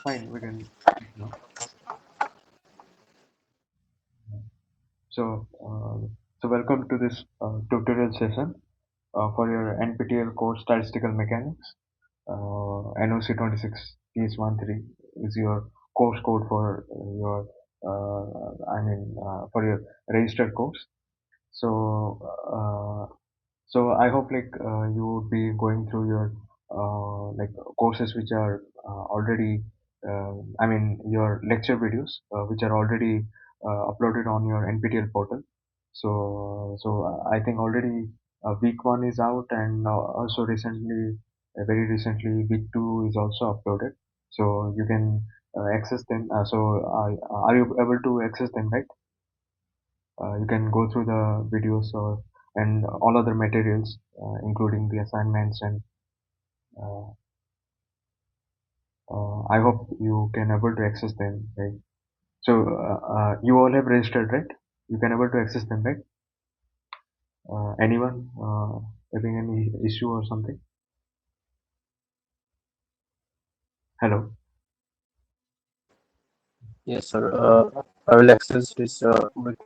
fine. We can. No. So, so welcome to this tutorial session for your NPTEL course Statistical Mechanics. NOC 26 PS13 is your course code for your, for your registered course. So, so I hope you would be going through your courses which are already, your lecture videos which are already uploaded on your NPTEL portal. So I think already week 1 is out, and also recently, very recently, week 2 is also uploaded. So you can access them. Are you able to access them, right? You can go through the videos and all other materials, including the assignments, and uh, I hope you can able to access them, right? So you all have registered, right? You can able to access them, right? Anyone having any issue or something? Hello. Yes, sir. I will access this week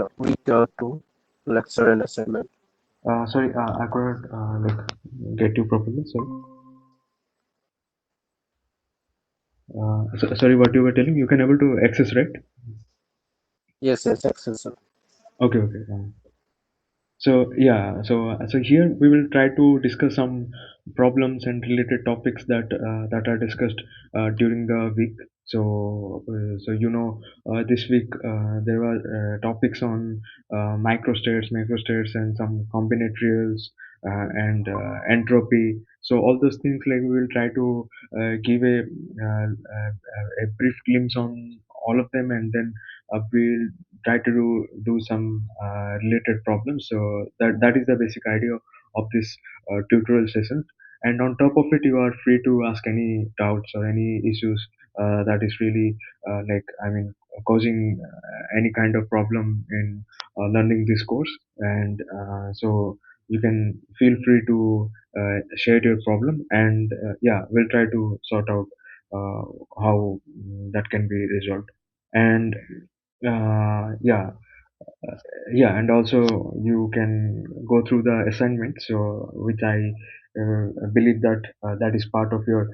2 lecture and assignment. Sorry, I couldn't get you properly. Sorry. Sorry, what you were telling? You can able to access, right? Yes, access, sir. Okay, okay. So here we will try to discuss some problems and related topics that are discussed during the week. This week there were topics on microstates, and some combinatorials and entropy. So all those things, like, we will try to give a brief glimpse on all of them, and then we'll try to do some related problems. So that is the basic idea of this tutorial session. And on top of it, you are free to ask any doubts or any issues that is really causing any kind of problem in learning this course. And so you can feel free to share your problem, and yeah, we'll try to sort out uh, how that can be resolved. And yeah, and also you can go through the assignment, so which I believe that that is part of your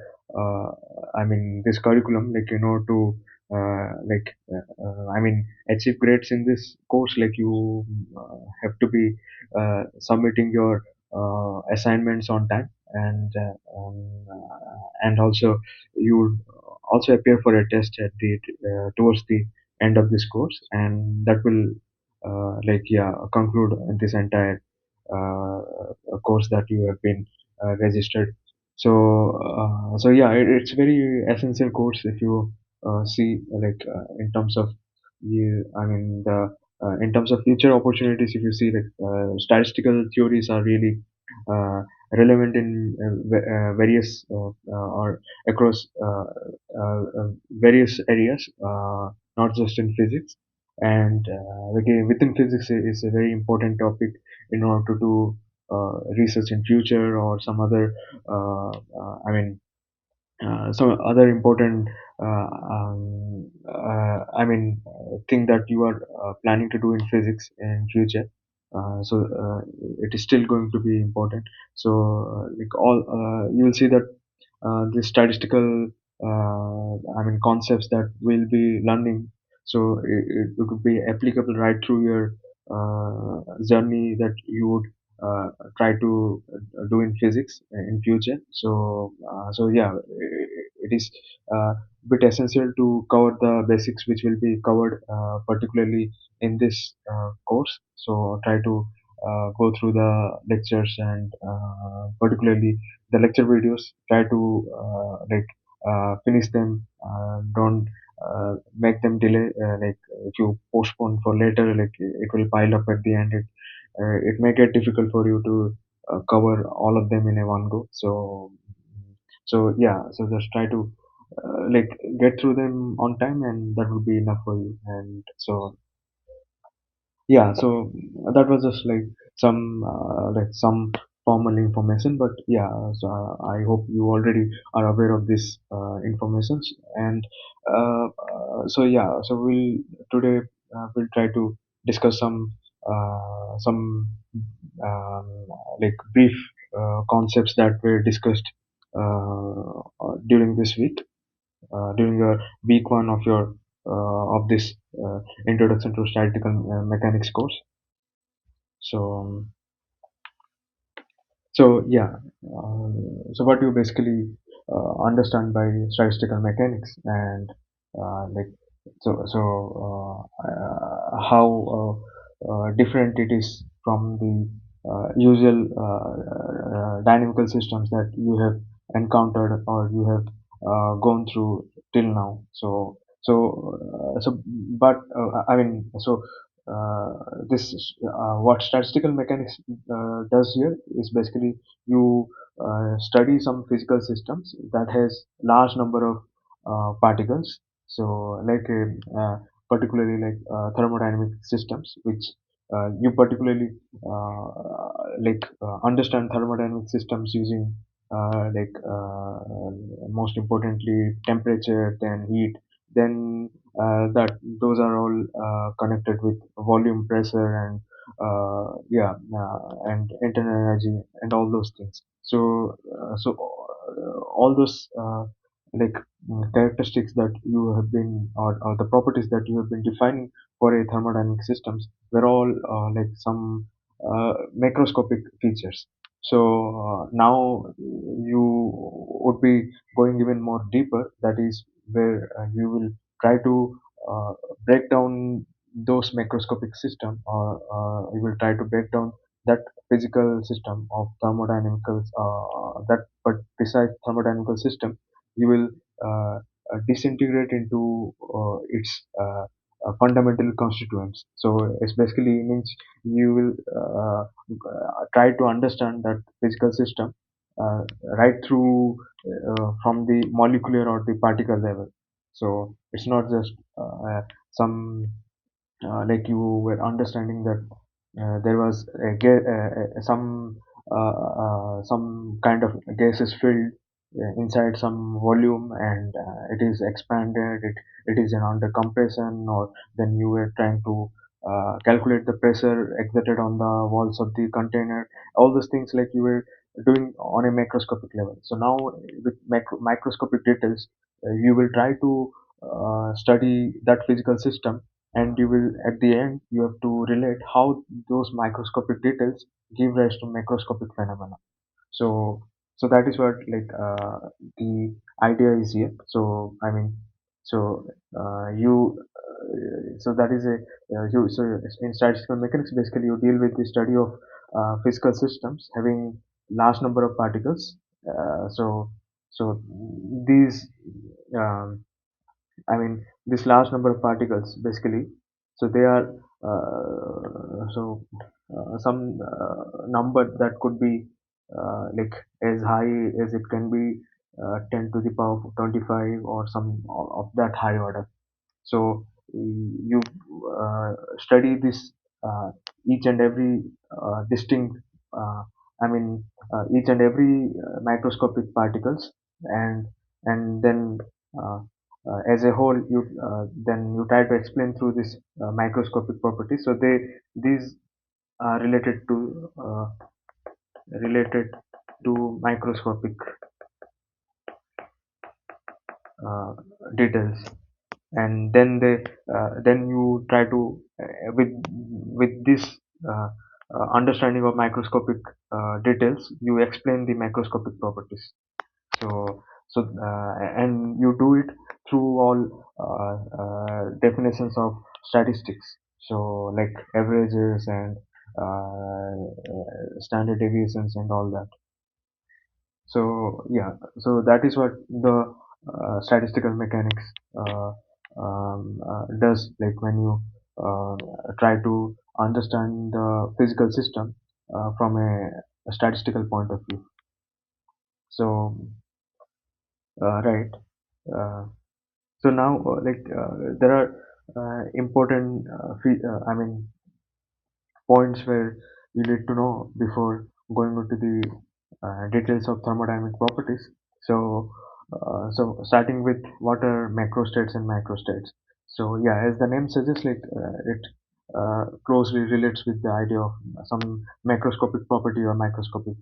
this curriculum, to achieve grades in this course. Like, you have to be submitting your assignments on time, and also you would also appear for a test at the towards the end of this course, and that will conclude this entire course that you have been registered. It's very essential course if you see, in terms of you I mean the in terms of future opportunities. If you see, statistical theories are really uh, relevant in various or across various areas, not just in physics. And again, within physics is a very important topic in order to do research in future, or some other uh, uh, I mean some other important thing that you are planning to do in physics in future. It is still going to be important. So you will see that the statistical concepts that we'll be learning, so it would be applicable right through your journey that you would try to do in physics in future. It is bit essential to cover the basics, which will be covered particularly in this course. So try to go through the lectures, and particularly the lecture videos. Try to finish them. Don't make them delay. If you postpone for later, like, it will pile up at the end. It may get difficult for you to cover all of them in a one go. So just try to get through them on time, and that would be enough for you. And so, yeah, so that was just like some formal information, but yeah, so I hope you already are aware of this information. And so yeah, so we'll today we'll try to discuss some like brief concepts that were discussed during this week, during your week 1 of your of this introduction to statistical mechanics course. So, so yeah, so what you basically understand by statistical mechanics, and like how different it is from the usual dynamical systems that you have encountered or you have gone through till now. But I mean, uh, this what statistical mechanics does here is basically you study some physical systems that has large number of particles. So like particularly like thermodynamic systems, which you particularly understand thermodynamic systems using most importantly temperature, then heat, then that those are all connected with volume, pressure, and and internal energy and all those things. All those characteristics that you have been, or the properties that you have been defining for a thermodynamic systems were all like some macroscopic features. So now you would be going even more deeper. That is where you will try to break down those macroscopic system, or you will try to break down that physical system of thermodynamical that but besides thermodynamical system, you will disintegrate into its fundamental constituents. So it's basically means you will try to understand that physical system uh, right through from the molecular or the particle level. So it's not just some like you were understanding that there was some kind of gas is filled inside some volume, and it is expanded, it is in under compression, or then you were trying to calculate the pressure exerted on the walls of the container. All those things like you were doing on a macroscopic level. So now with microscopic details, you will try to study that physical system, and you will at the end you have to relate how those microscopic details give rise to macroscopic phenomena. So so that is what the idea is here. So I mean, so you so that is a you so in statistical mechanics, basically you deal with the study of physical systems having large number of particles. So these um, I mean, this large number of particles basically, so they are some number that could be like as high as it can be 10 to the power of 25, or some of that high order. So you study this each and every distinct, uh, I mean, each and every microscopic particles, and then uh, as a whole, you then you try to explain through this microscopic properties. So these are related to microscopic uh, details, and then you try to with this uh, understanding of microscopic details, you explain the macroscopic properties. So and you do it through all definitions of statistics, so like averages and standard deviations and all that. So yeah, so that is what the statistical mechanics does. Like when you uh, try to understand the physical system from a statistical point of view. So right. Uh, so now there are important I mean points where you need to know before going into the details of thermodynamic properties. So starting with what are macrostates and microstates. So yeah, as the name suggests, it closely relates with the idea of some macroscopic property or microscopic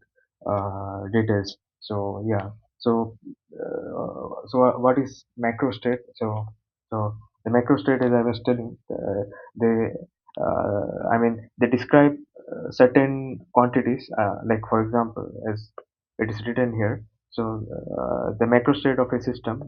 details. So yeah, so what is macrostate? So the macrostate, as I was telling, they I mean they describe certain quantities, like for example, as it is written here. So the macrostate of a system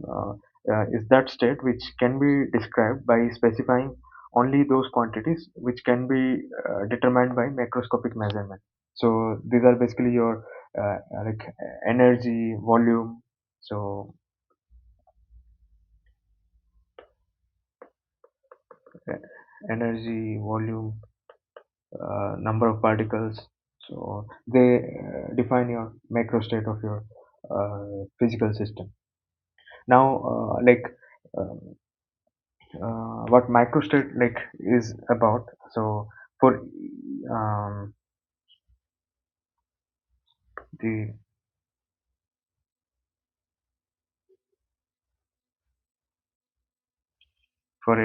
is that state which can be described by specifying only those quantities which can be determined by macroscopic measurement. So these are basically your like energy, volume. So uh, energy, volume, number of particles. So they define your macrostate of your physical system. Now, what microstate like is about. So for the for a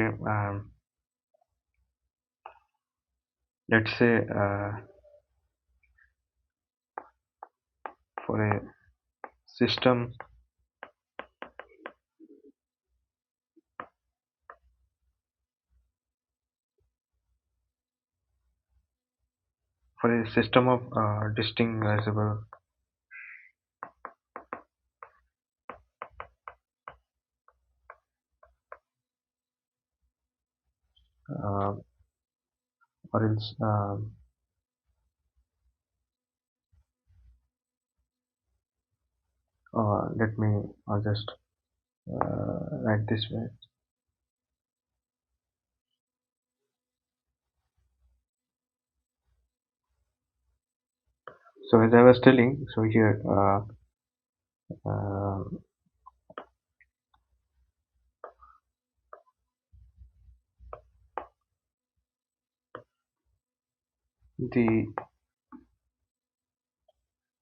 let's say for a system of distinguishable uh, or else let me just write this way. So as I was telling, so here uh, the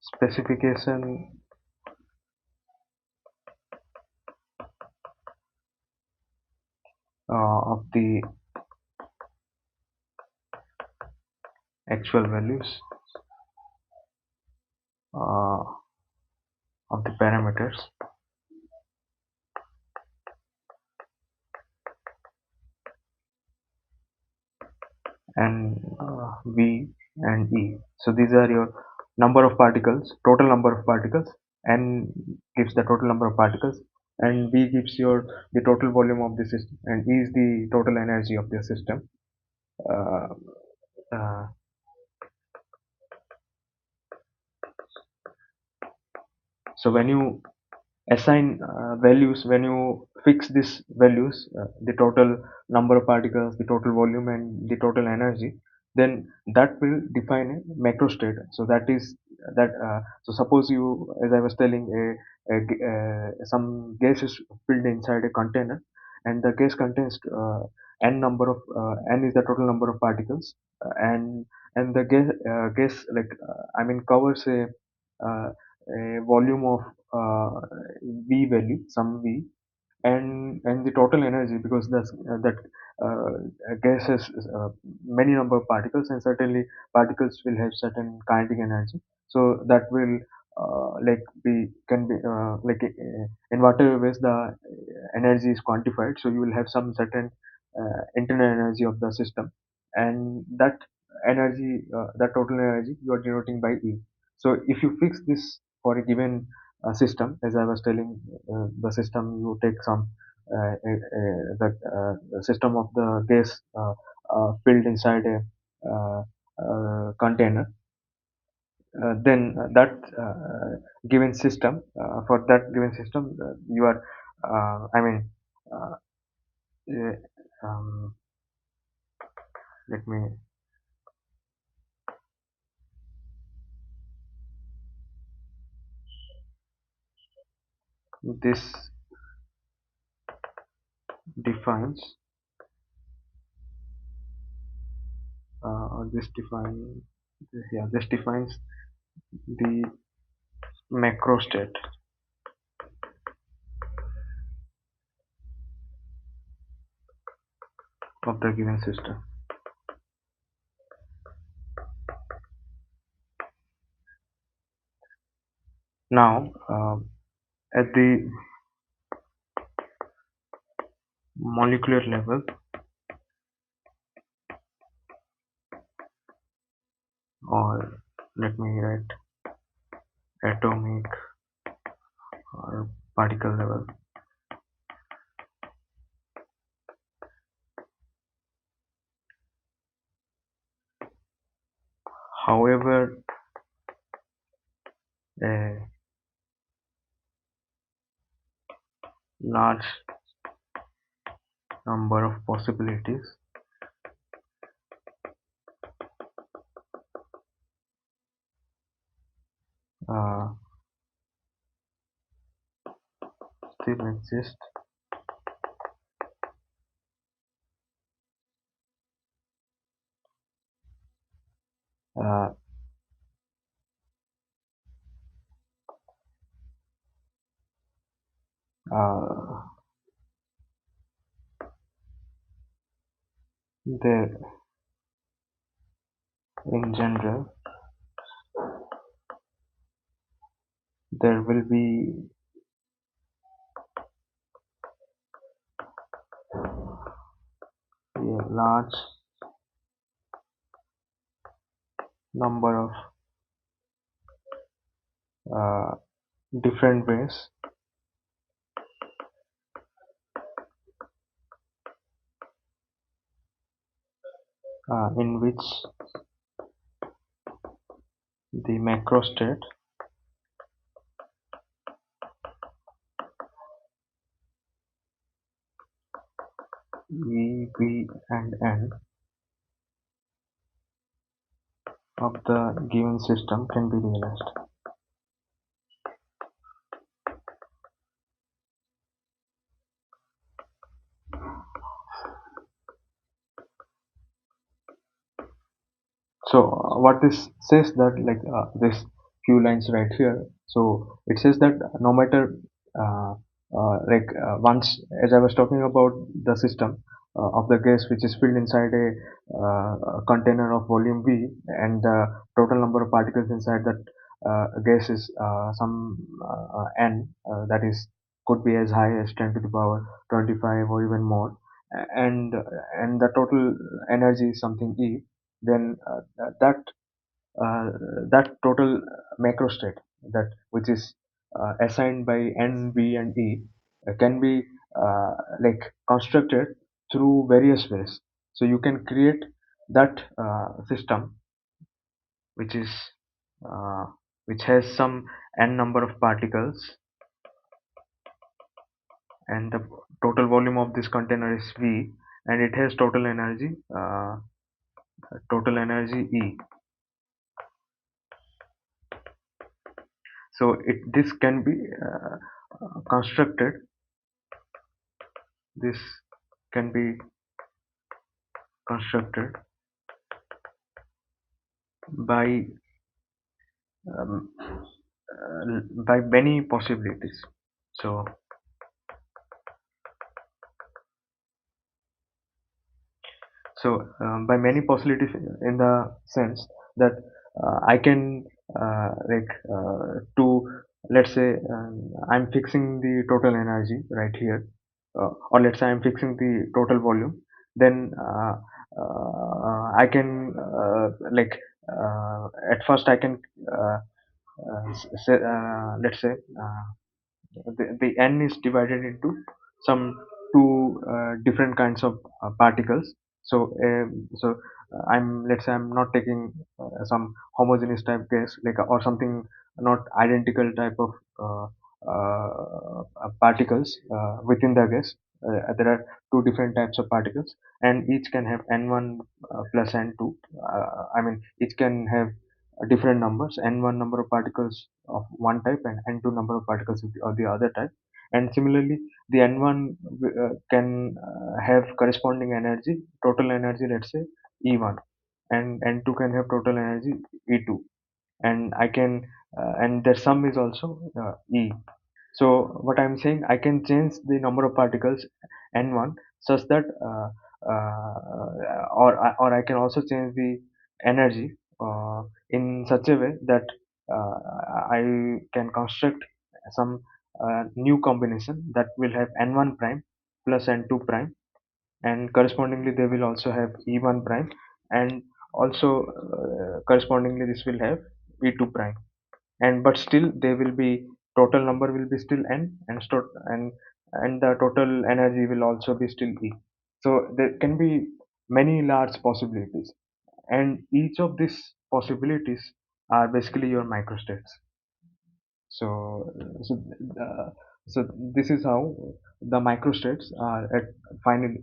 specification of the actual values uh, of the parameters and V and E. So these are your number of particles, total number of particles. N gives the total number of particles, and V gives your the total volume of the system, and E is the total energy of the system. Uh, uh, so when you assign values, when you fix these values, the total number of particles, the total volume, and the total energy, then that will define a macrostate. So that is that so suppose you, as I was telling, some gas is filled inside a container, and the gas contains n number of n is the total number of particles, and the gas I mean covers uh, a volume of V value, some V, and the total energy, because that gas has many number of particles, and certainly particles will have certain kinetic energy. So that will like be can be in whatever ways the energy is quantified. So you will have some certain internal energy of the system, and that energy, that total energy, you are denoting by E. So if you fix this for a given system, as I was telling, the system you take some the system of the gas filled inside a container, then that given system, for that given system, you are I mean uh, uh, um, let me this defines this define yeah this defines the macrostate of the given system. Now, at the molecular level, or let me write atomic or particle level, however, a large number of possibilities uh, still exist, uh, uh, there in general there will be a large number of uh, different ways in which the macrostate E, V, and N of the given system can be realized. So what this says that like this few lines right here. So it says that no matter once, as I was talking about the system of the gas which is filled inside a container of volume V, and the total number of particles inside that gas is some n, that is could be as high as 10 to the power 25 or even more, and the total energy is something E. Then that uh, that total macrostate, that which is assigned by N, V, and E, can be like constructed through various ways. So you can create that system which is uh, which has some n number of particles, and the total volume of this container is V, and it has total energy E. So this can be constructed. This can be constructed by um, by many possibilities. So by many possibilities in the sense that I can to, let's say, I'm fixing the total energy right here, or let's say I'm fixing the total volume. Then I can at first I can let's say the n is divided into some two different kinds of particles. So I'm, let's say, I'm not taking some homogeneous type gas, like, or something not identical type of particles within the gas. There are two different types of particles, and each can have n1 plus n2. I mean, each can have different numbers, n1 number of particles of one type and n2 number of particles of the other type. And similarly, the n1 can have corresponding energy, total energy, let's say E1, and n2 can have total energy E2. and I can and their sum is also E. So what I'm saying, I can change the number of particles n1 such that or I can also change the energy in such a way that uh, I can construct some new combination that will have n1 prime plus n2 prime, and correspondingly they will also have e1 prime, and also correspondingly this will have e2 prime, and but still they will be, total number will be still n, and the total energy will also be still E. So there can be many large possibilities, and each of these possibilities are basically your microstates. So so uh, so this is how the microstates are at final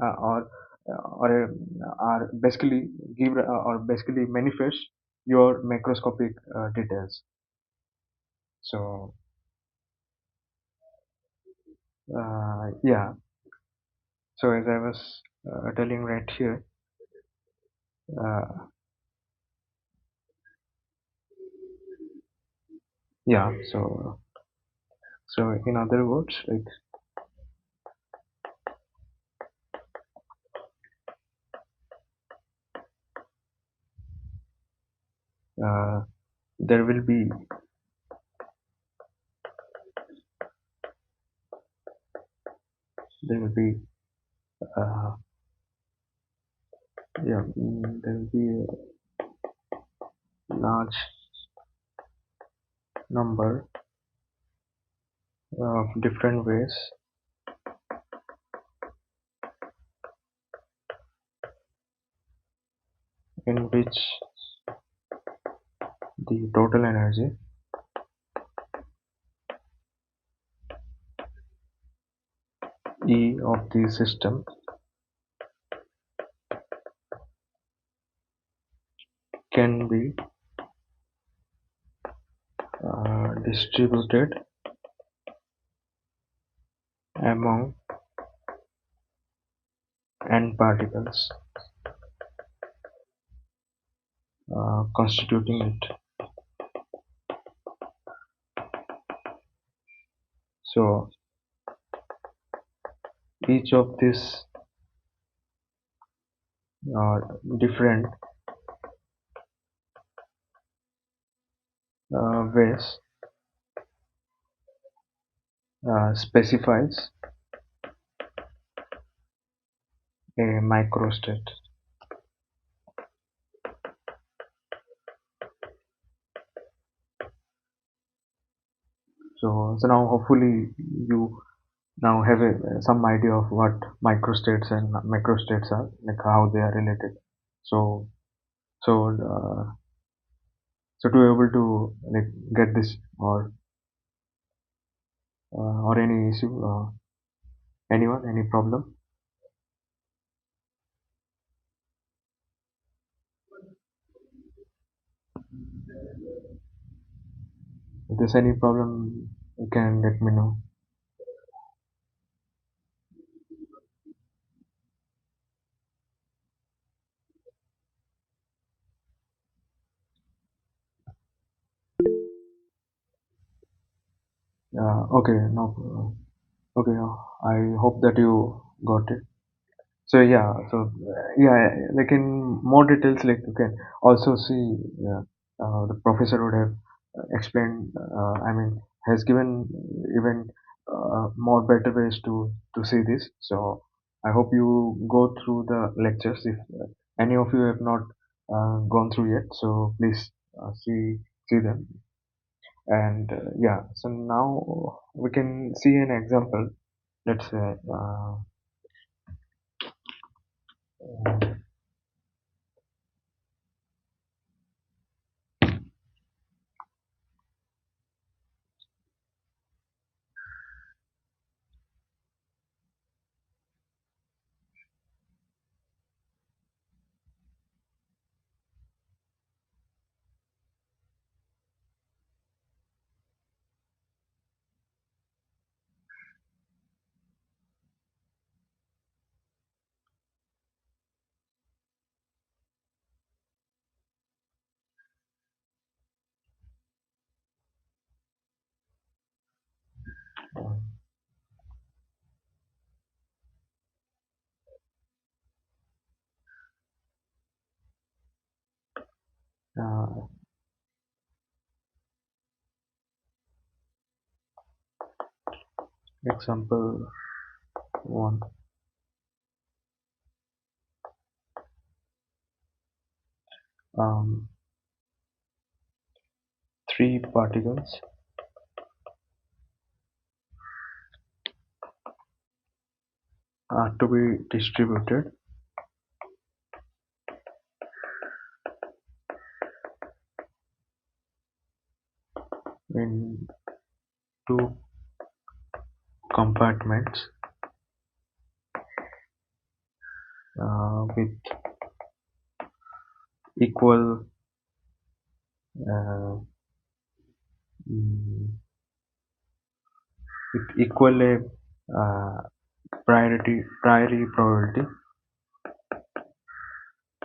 are basically give or basically manifest your macroscopic details. So yeah, so as I was telling right here, uh, yeah, so in other words, like uh, there will be there will be uh, yeah, there will be a large number of different ways in which the total energy E of the system can be distributed among n particles constituting it. So each of these different ways specifies a microstate. So now hopefully you now have some idea of what microstates and macrostates are, like how they are related. So so so to be able to like get this or any issue, anyone, any problem? If there's any problem, you can let me know. Okay, no. Okay, I hope that you got it. So yeah, so yeah, like in more details, like you can also see the professor would have explained. I mean, has given even more better ways to see this. So I hope you go through the lectures if any of you have not gone through yet. So please see them. And yeah, so now we can see an example. Let's say. Uh, Example 1. Um, Three particles are to be distributed in two compartments with equal uh, mm, uh, priority probability.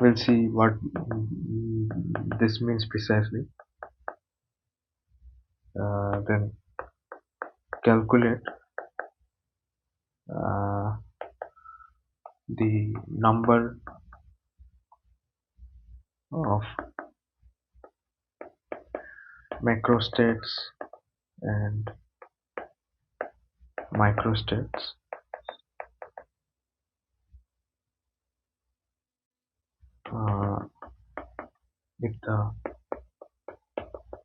We'll see what this means precisely. Then calculate uh, the number of macrostates and microstates uh, if the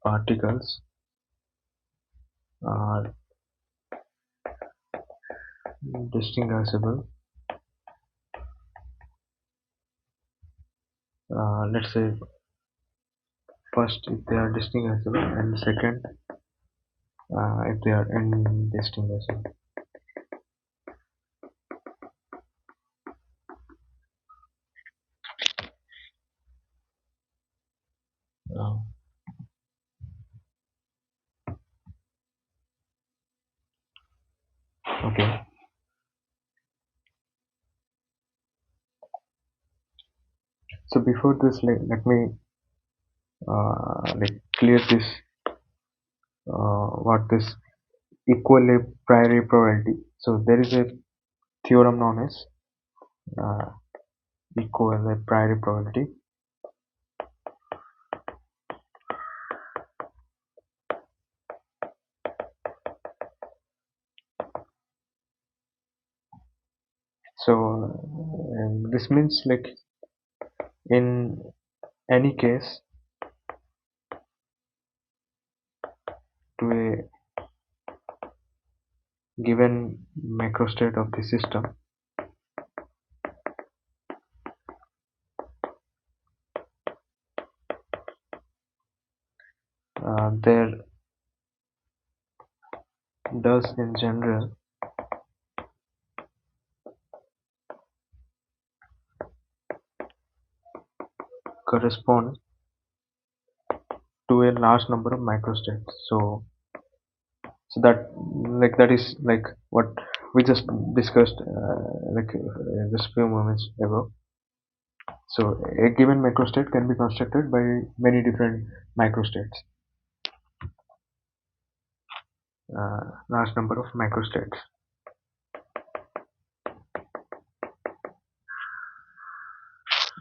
particles are distinguishable. Let's say first if they are distinguishable, and second if they are indistinguishable. Uh, okay. So before this, let me clear this what this equilibrium probability. So there is a theorem known as uh, equilibrium probability. So this means like in any case to a given macrostate of the system, there does in general correspond to a large number of microstates. So that is like what we just discussed just few moments ago. So a given macrostate can be constructed by many different microstates, large number of microstates,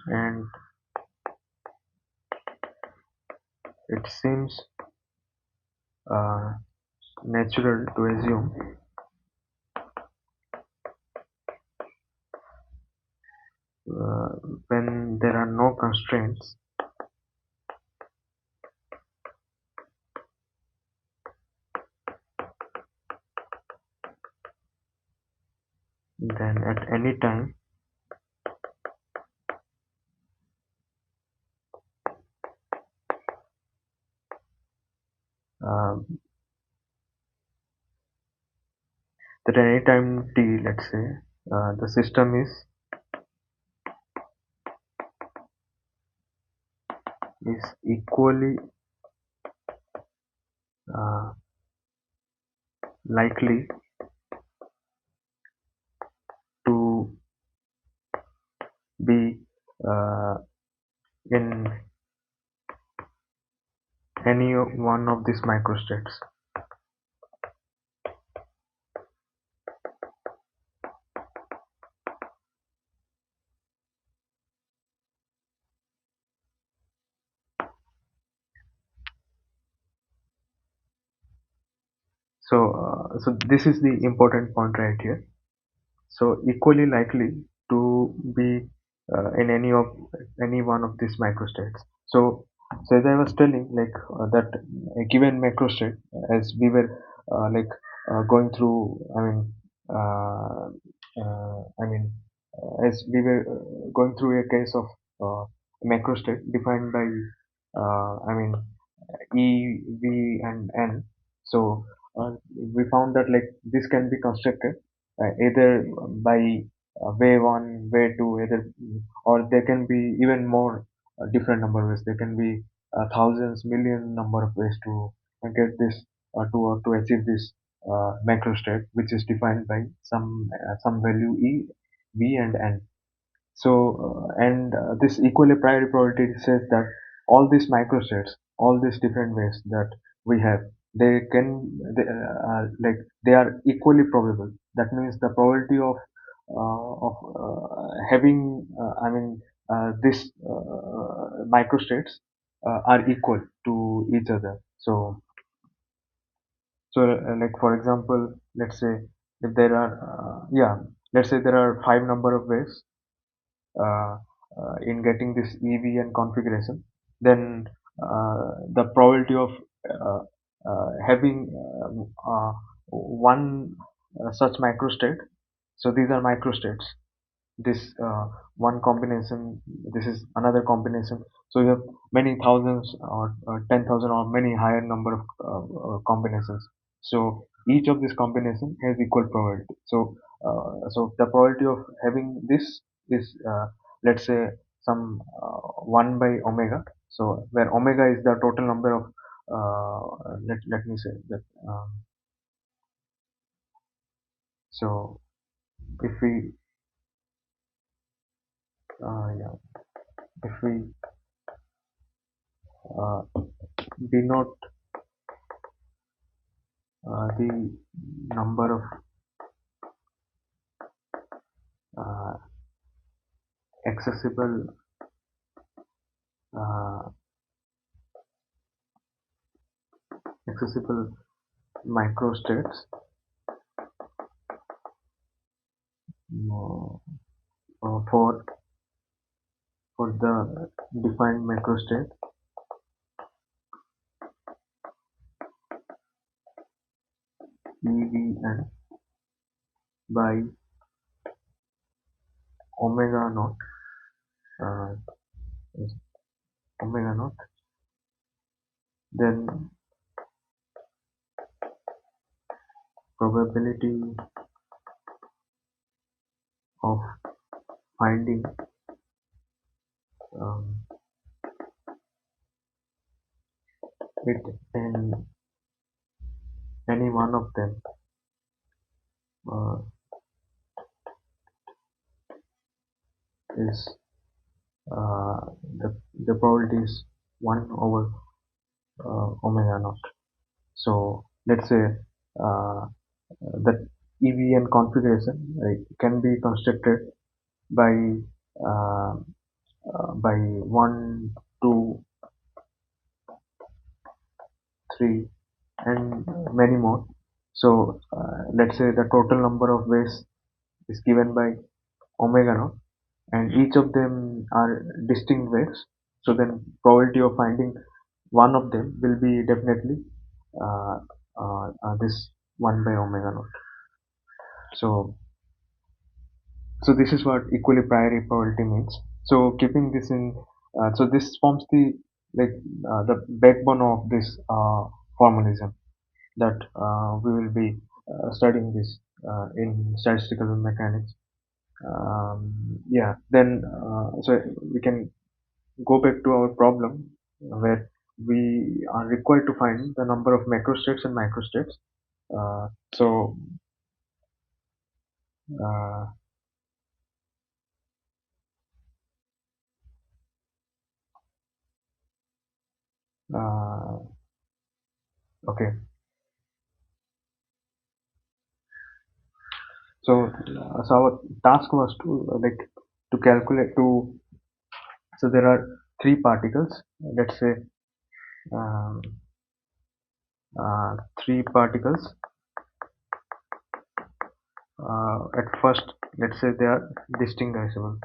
and it seems uh, natural to assume uh, when there are no constraints, then at any time uh, that any time t, let's say the system is equally uh, likely to be in any one of these microstates. So this is the important point right here. So equally likely to be in any one of these microstates. So as I was telling, like that a given macrostate, as we were going through, uh, as we were going through a case of macrostate defined by E, V, and N. So we found that like this can be constructed either by way one, way two, either, or there can be even more different number of ways. There can be thousands, million number of ways to get this to achieve this macro state, which is defined by some value E, V, and N. So, this equally priority probability says that all these microstates, all these different ways that we have, they are equally probable. That means the probability of having, this microstates are equal to each other. So, like for example, let's say if there are, let's say there are five number of ways uh, in getting this EVN configuration, then the probability of uh, having one such microstate. So these are microstates. This one combination, this is another combination. So you have many thousands or 10,000 or many higher number of combinations. So each of this combination has equal probability. So the probability of having this is, let's say, some 1 by omega. So where omega is the total number of, let me say that, so if we yeah, if we uh, denote the number of uh, accessible uh, accessible microstates uh, for the defined macrostate EVN by omega naught, uh, is omega naught, then probability of finding um, it in any one of them uh, is uh, the the probability is 1 over omega naught. So let's say uh, that EVN configuration can be constructed by uh, by 1, 2, 3, and many more. So let's say the total number of ways is given by omega naught, and each of them are distinct ways. So then probability of finding one of them will be definitely uh, this 1 by omega naught. So So this is what equally priority probability means. So keeping this in, so this forms the backbone of this formalism that we will be studying this in statistical mechanics. Yeah, then so we can go back to our problem where we are required to find the number of macrostates and microstates. Uh, so uh, uh, okay, so our task was to to calculate to. So there are three particles. Let's say um, three particles. At first, let's say they are distinguishable.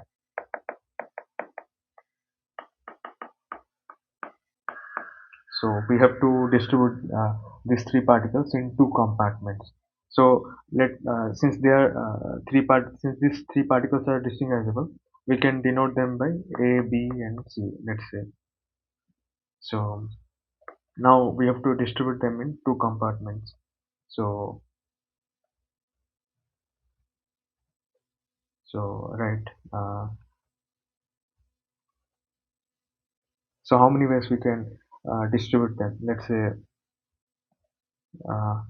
So we have to distribute these three particles in two compartments. So let since they are since these three particles are distinguishable, we can denote them by A, B, and C. Let's say. So now we have to distribute them in two compartments. So right. Uh, so how many ways we can distribute them? Let's say uh,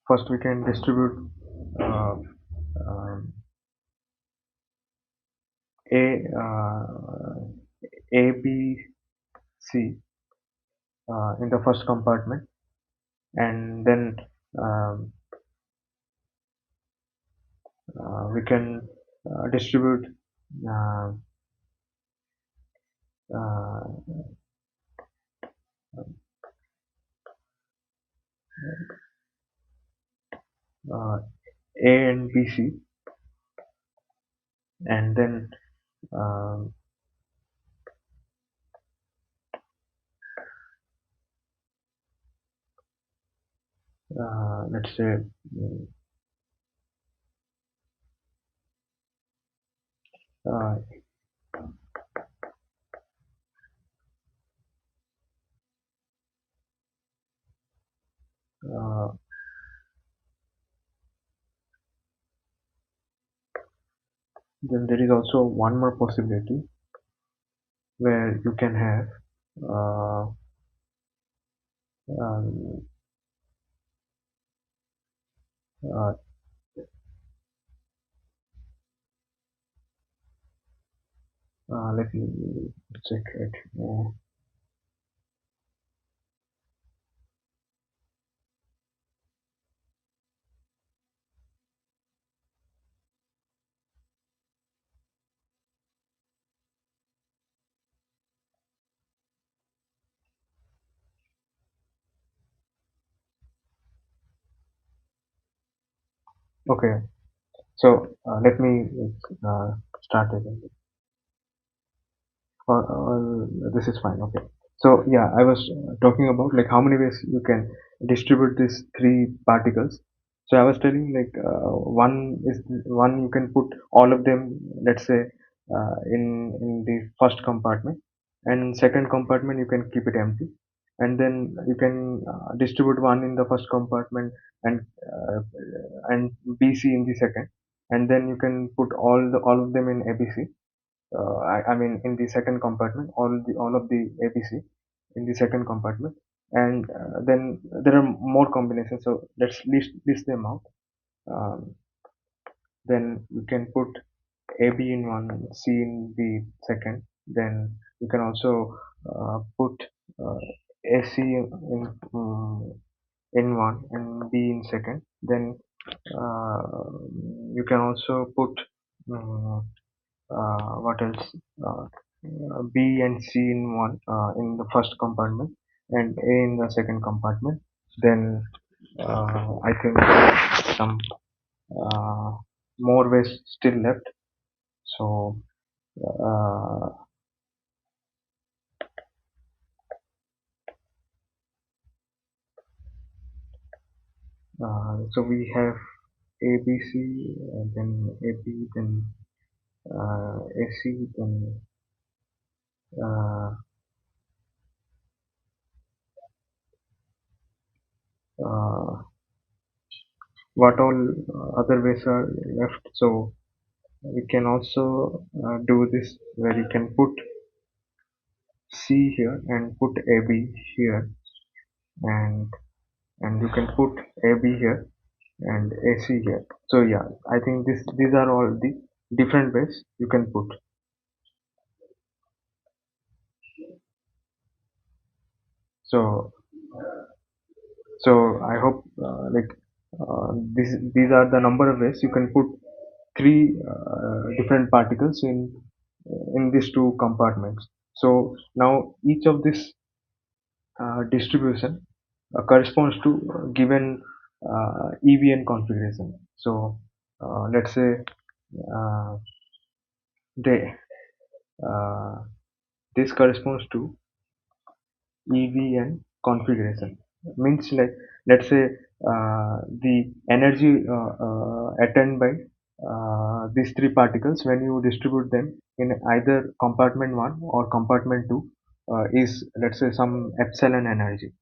first we can distribute uh, um, A A B C in the first compartment, and then um, we can distribute uh, uh, uh, A and B C, and then um, let's say uh, uh, then there is also one more possibility where you can have uh, um, uh, let me check it. Okay, so let me start again. This is fine. Okay. So yeah, I was talking about like how many ways you can distribute these three particles. So I was telling like one you can put all of them, let's say in the first compartment, and second compartment you can keep it empty, and then you can distribute one in the first compartment and BC in the second, and then you can put all of them in ABC. I mean in the second compartment, all of the ABC in the second compartment, and then there are more combinations. So let's list them out. Um, then you can put AB in one, C in the second. Then you can also put uh, AC in one and B in second. Then uh, you can also put um, what else? B and C in one in the first compartment and A in the second compartment. Then I think some uh, more ways still left. So uh, so we have ABC, then AB, then AC, then uh, uh, what all other ways are left. So we can also do this where you can put C here and put AB here, and you can put AB here and AC here. So yeah, I think these are all the different ways you can put. So I hope these are the number of ways you can put three different particles in these two compartments. So now each of this distribution corresponds to given EVN configuration. So let's say uh, they uh, this corresponds to EVN configuration. Means like, let's say the energy attained by these three particles when you distribute them in either compartment 1 or compartment 2 is, let's say, some epsilon energy.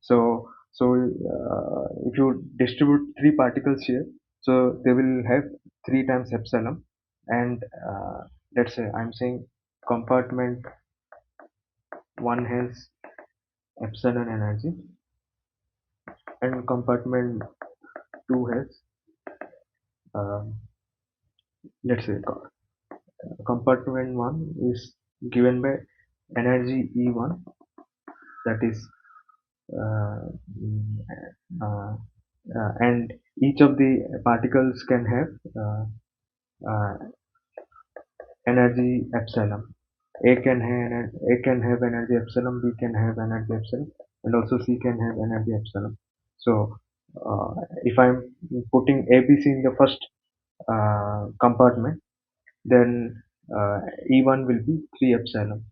So if you distribute three particles here, so they will have three times epsilon, and let's say I'm saying compartment 1 has epsilon energy and compartment 2 has, um, let's say, compartment 1 is given by energy E1, that is uh, mm, uh, and each of the particles can have uh, energy epsilon. A can have energy epsilon, B can have energy epsilon, and also C can have energy epsilon. So if I'm putting ABC in the first compartment, then E1 will be 3 epsilon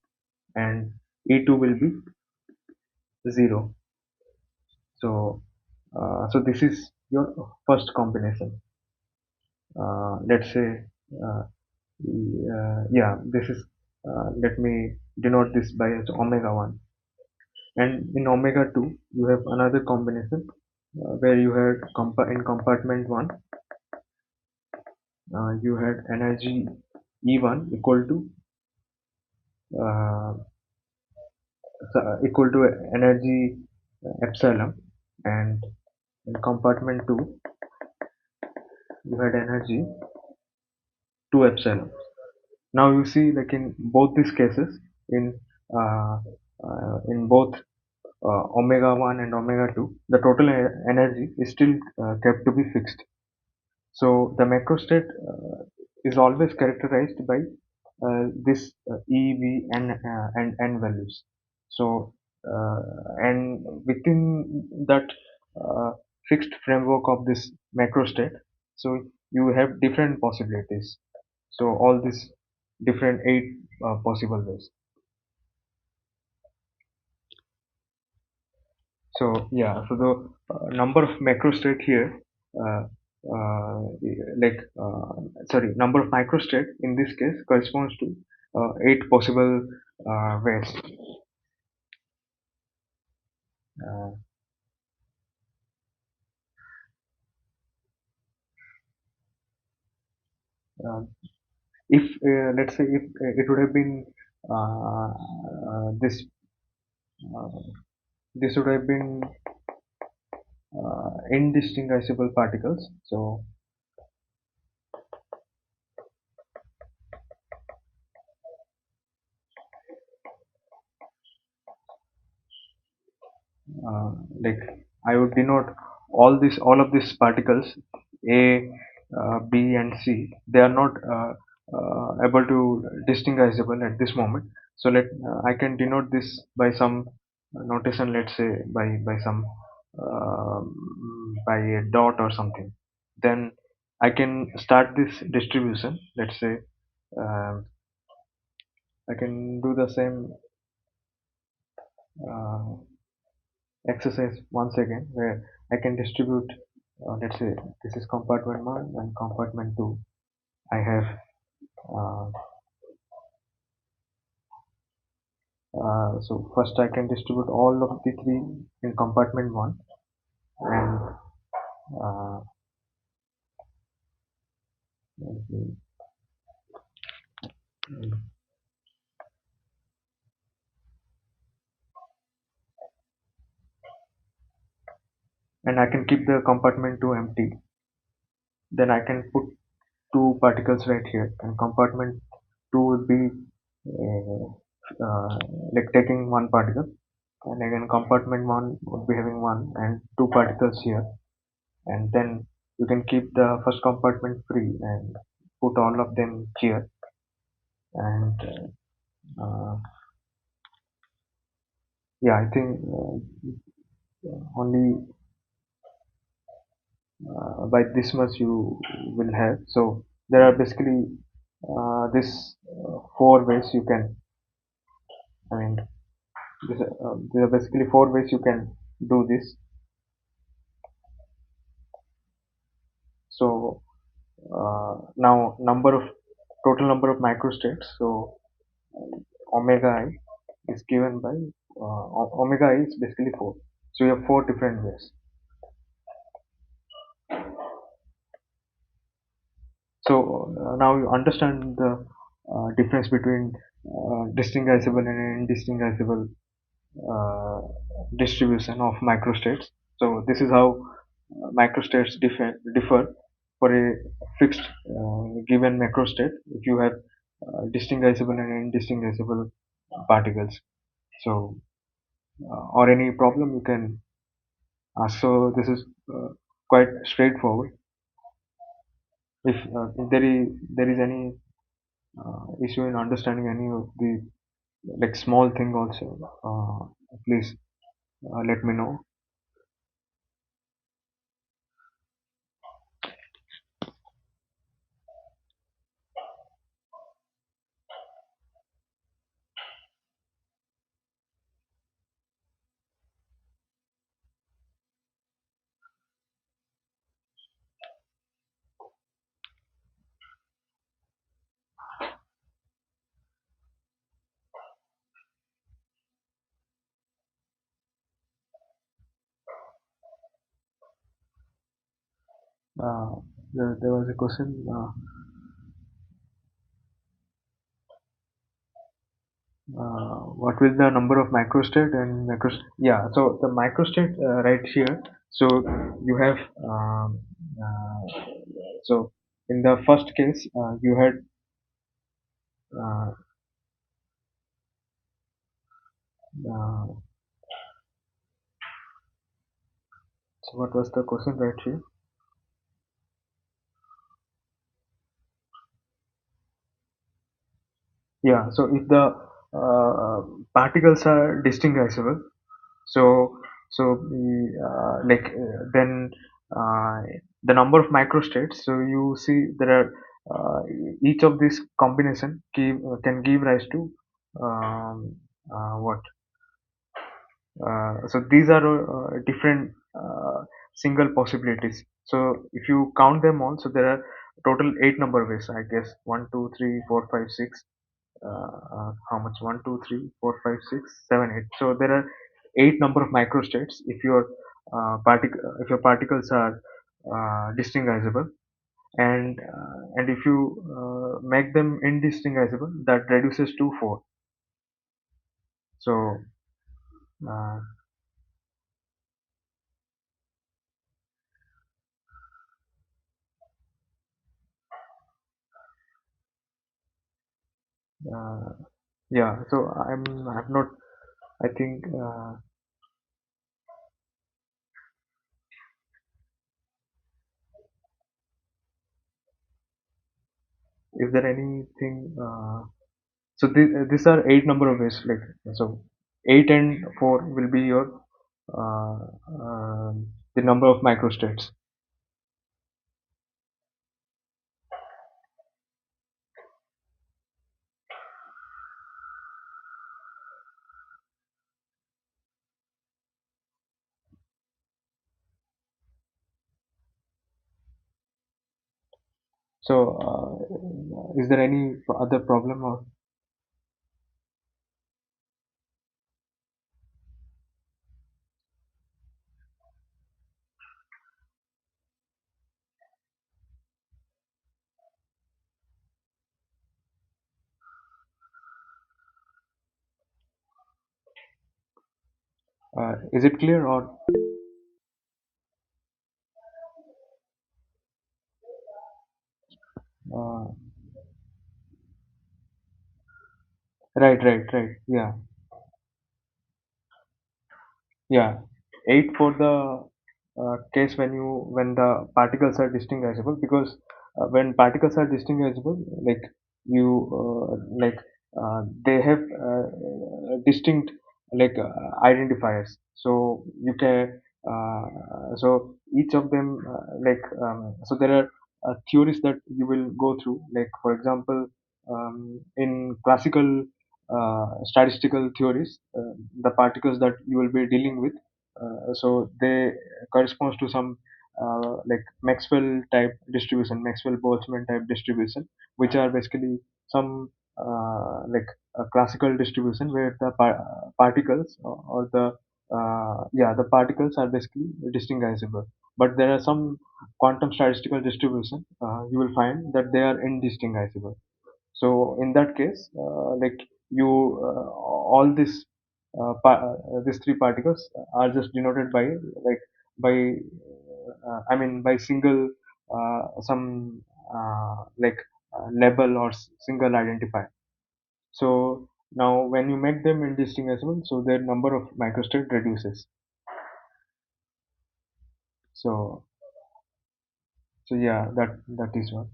and E2 will be 0. So this is your first combination. Let's say, uh, yeah, this is, let me denote this by as omega 1. And in omega 2, you have another combination where you had in compartment 1, you had energy E1 uh, equal to energy epsilon, and in compartment 2 you had energy 2 epsilon. Now you see, like in both these cases, in uh, in both omega 1 and omega 2, the total energy is still kept to be fixed. So the macrostate is always characterized by this E, V, and N values. So and within that uh, fixed framework of this macrostate, so you have different possibilities. So all these different eight possible ways. So yeah, so the number of macrostate here, uh, uh, like sorry, number of microstate in this case corresponds to eight possible ways. Uh, uh, if let's say if it would have been this uh, this would have been indistinguishable particles. So uh, like I would denote all of these particles A, B, and C. They are not able to distinguishable at this moment. So I can denote this by some notation. Let's say by some by a dot or something. Then I can start this distribution. Let's say uh, I can do the same uh, exercise once again, where I can distribute, let's say this is compartment 1 and compartment 2. I have uh, so first I can distribute all of the three in compartment 1, and uh, and I can keep the compartment 2 empty. Then I can put two particles right here, and compartment 2 would be uh, like taking one particle, and again compartment 1 would be having one and two particles here, and then you can keep the first compartment free and put all of them here, and yeah, I think only by this much you will have. So there are basically this four ways you can, I mean, there are basically four ways you can do this. So now total number of microstates. So omega I is given by omega I is basically four. So you have four different ways. So now you understand the difference between distinguishable and indistinguishable uh, distribution of microstates. So this is how microstates differ for a fixed given macrostate if you have distinguishable and indistinguishable particles. So or any problem you can ask. So this is quite straightforward. If there is any issue in understanding any of the like small thing also, please let me know. Uh, there was a question. What will the number of microstate and macros? Yeah, so the microstate right here. So you have so in the first case you had uh, uh, so what was the question right here? Yeah, so if the particles are distinguishable, so then uh, the number of microstates. So you see there are each of these combination can give rise to um, what? So these are different single possibilities. So if you count them all, so there are total eight number ways. I guess one, two, three, four, five, six. How much? One, two, three, four, five, six, seven, eight. So there are eight number of microstates if your particles are distinguishable, and if you make them indistinguishable, that reduces to four. So uh, uh, yeah. So I'm not. I think is there anything? So these are eight number of ways. Like so, eight and four will be your uh, the number of microstates. So is there any other problem or is it clear or uh, right, yeah. Yeah, eight for the case when the particles are distinguishable, because when particles are distinguishable, like you they have distinct like identifiers. So you can So each of them, so there are theories that you will go through. Like for example, in classical statistical theories, the particles that you will be dealing with, so they corresponds to some like Maxwell type distribution, Maxwell Boltzmann type distribution, which are basically some like a classical distribution where the particles or the the particles are basically distinguishable. But there are some quantum statistical distribution, you will find that they are indistinguishable. So in that case, like you all these three particles are just denoted by like by I mean by single some label or single identifier. So now when you make them indistinguishable, so their number of microstate reduces. So yeah, that is one.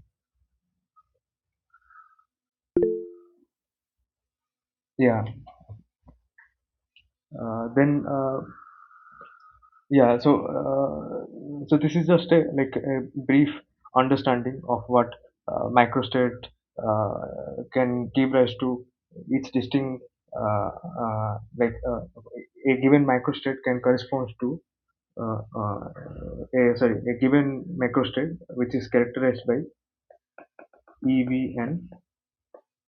Yeah. Then yeah, so this is just a brief understanding of what microstate can give rise to. Each distinct a given microstate can correspond to a given macrostate which is characterized by EVN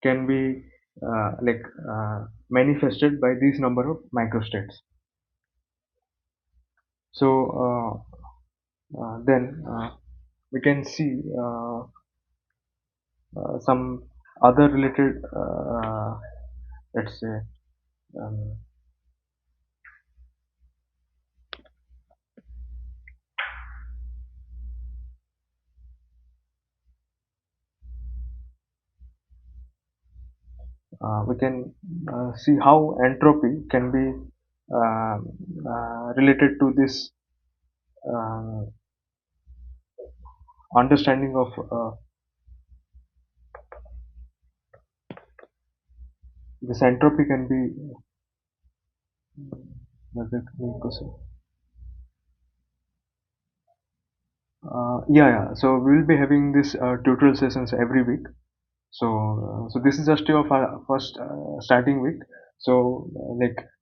can be manifested by this number of microstates. So then we can see some other related, let's say, um, we can see how entropy can be related to this um, understanding of this entropy can be. Yeah. So we will be having this tutorial sessions every week. So this is just your first starting week. So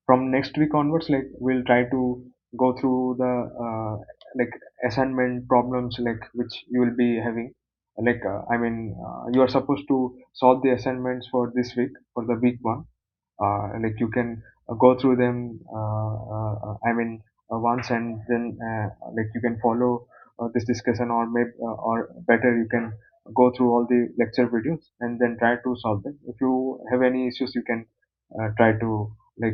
from next week onwards, like we'll try to go through the like assignment problems like which you will be having. You are supposed to solve the assignments for this week for the week 1. Like you can go through them once, and then like you can follow this discussion, or maybe or better you can go through all the lecture videos and then try to solve them. If you have any issues, you can try to you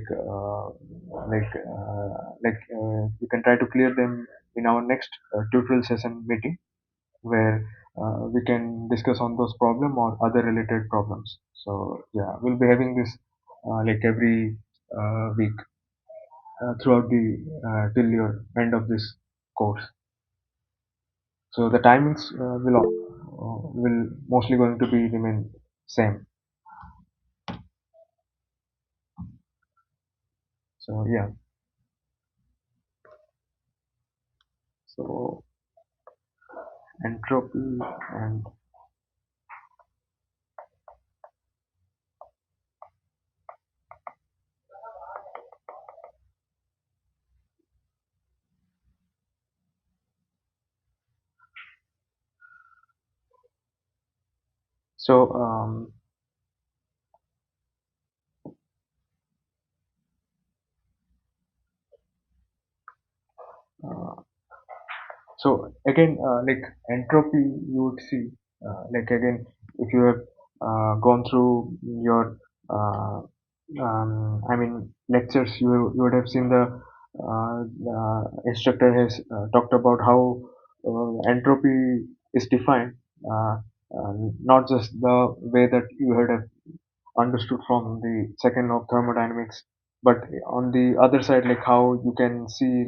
can try to clear them in our next tutorial session meeting, where we can discuss on those problem or other related problems. So yeah, we'll be having this every week throughout the till your end of this course. So the timings will mostly going to be remain same. So yeah, so entropy and so uh, So again, like entropy, you would see, like again, if you have gone through your, lectures, you would have seen the instructor has talked about how entropy is defined, uh, not just the way that you had have understood from the second law of thermodynamics, but on the other side, like how you can see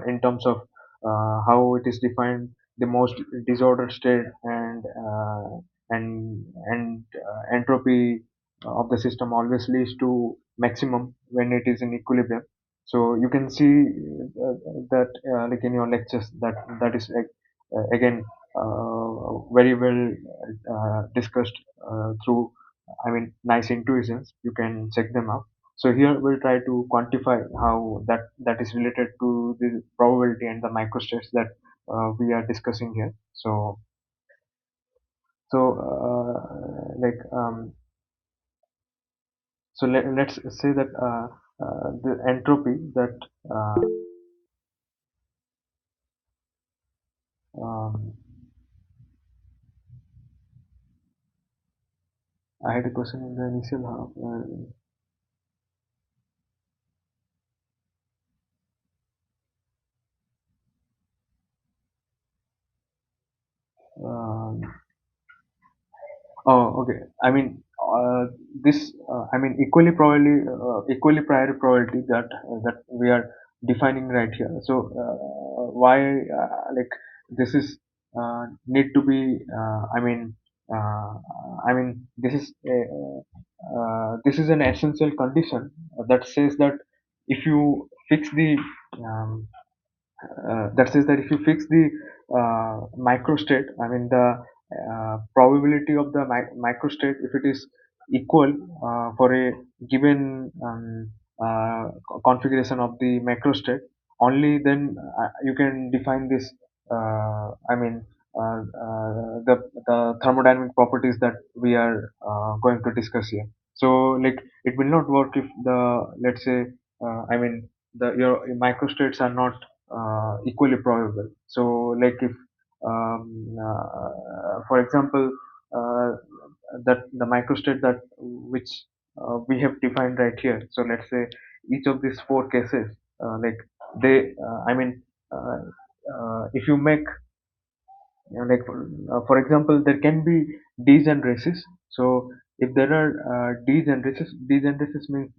in terms of how it is defined, the most disordered state, and entropy of the system always leads to maximum when it is in equilibrium. So you can see that like in your lectures that is like again very well discussed through, I mean, nice intuitions. You can check them out. So here we'll try to quantify how that is related to the probability and the microstates that we are discussing here. So let's say that the entropy that um, I had a question in the initial half. Um, oh, okay. I mean, this. I mean, equally prior probability that we are defining right here. So, why like this is need to be? Uh, I mean, this is an essential condition that says that if you fix the that says that if you fix the microstate, I mean the probability of the microstate, if it is equal for a given configuration of the macrostate, only then you can define this. I mean the thermodynamic properties that we are going to discuss here. So like it will not work if the, let's say, I mean the your microstates are not equally probable. So, like if, for example, uh, that the microstate that which we have defined right here. So, let's say each of these four cases, like they, I mean, uh, if you make like for example, there can be degeneracies. So if there are degeneracies means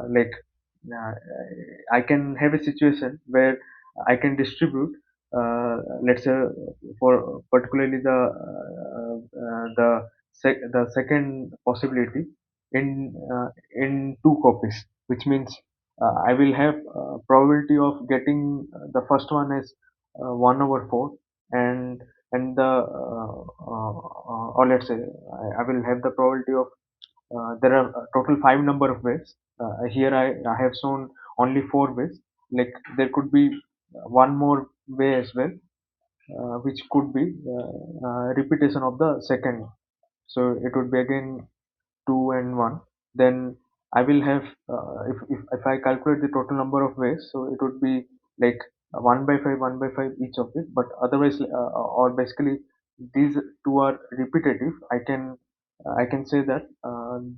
like uh, I can have a situation where I can distribute, let's say, for particularly the second possibility in two copies, which means I will have probability of getting the first one is 1 over 4, and or let's say I will have the probability of there are a total five number of ways. Here I have shown only four ways. Like there could be one more way as well, which could be repetition of the second. So it would be again 2 and 1. Then I will have, if I calculate the total number of ways, so it would be like 1 by 5, 1 by 5 each of it. But otherwise, or basically, these two are repetitive. I can say that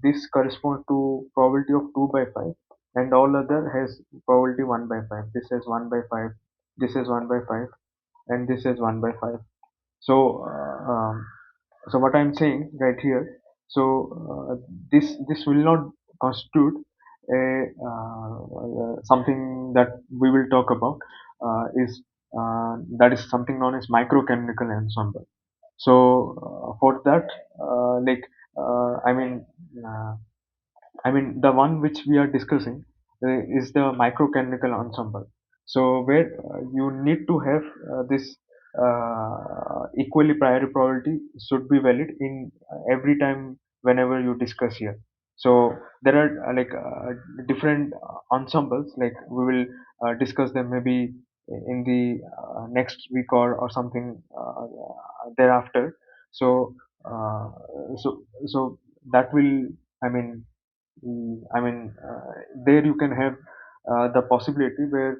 this corresponds to probability of 2 by 5, and all other has probability 1 by 5. This is 1 by 5, this is 1 by 5, and this is 1 by 5. So, so what I'm saying right here, so this will not constitute a something that we will talk about is that is something known as microchemical ensemble. So for that, like uh, I mean, the one which we are discussing is the microchemical ensemble. So where you need to have this equally prior probability should be valid in every time whenever you discuss here. So there are different ensembles. Like we will discuss them maybe in the next week or something thereafter. So so that will, I mean, there you can have the possibility where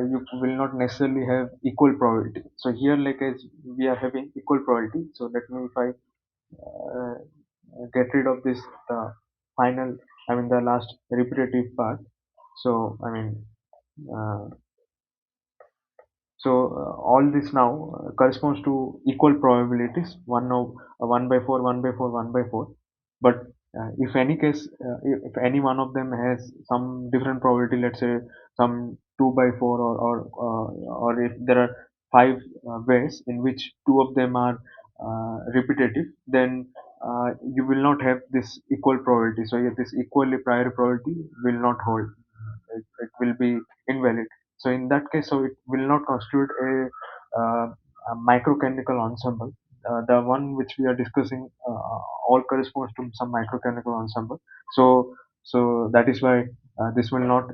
you will not necessarily have equal probability. So here, like as we are having equal probability, so let me, if I uh, get rid of this final, I mean the last repetitive part. So uh, all this now corresponds to equal probabilities, one by four, one by four, one by four. But if any case, if any one of them has some different probability, let's say some two by four, or if there are five ways in which two of them are repetitive, then you will not have this equal probability. So yeah, this equally prior probability will not hold. It will be invalid. So in that case, so it will not constitute a microchemical ensemble. The one which we are discussing all corresponds to some microchemical ensemble. So that is why this will not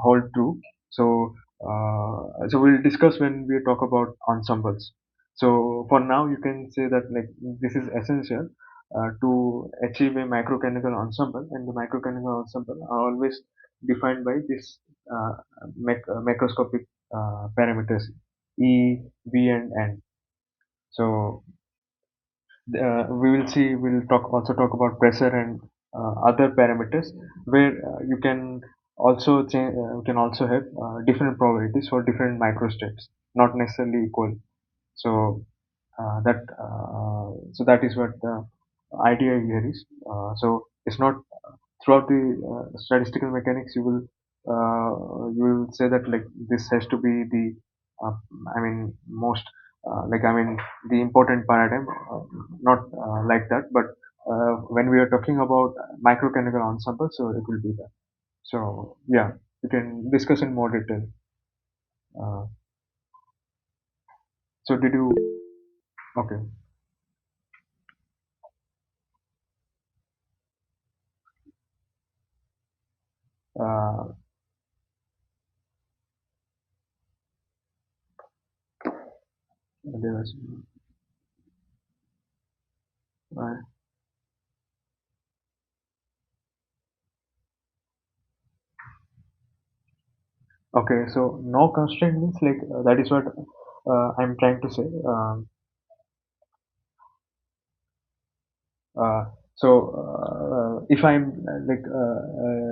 hold true. So so we'll discuss when we talk about ensembles. So for now, you can say that like this is essential to achieve a microchemical ensemble, and the microchemical ensemble are always defined by this macroscopic parameters E, V, and N. So we will see. We'll talk about pressure and other parameters where you can also change. You can also have different probabilities for different microstates, not necessarily equal. So that is what the idea here is. So it's not throughout the statistical mechanics you will say that like this has to be the uh, I mean most I mean the important paradigm, not like that, but when we are talking about microchemical ensemble, so it will be that. So yeah, we can discuss in more detail. uh, so did you okay. uh, there was uh, okay, so no constraint means like that is what I'm trying to say. Uh, so if I'm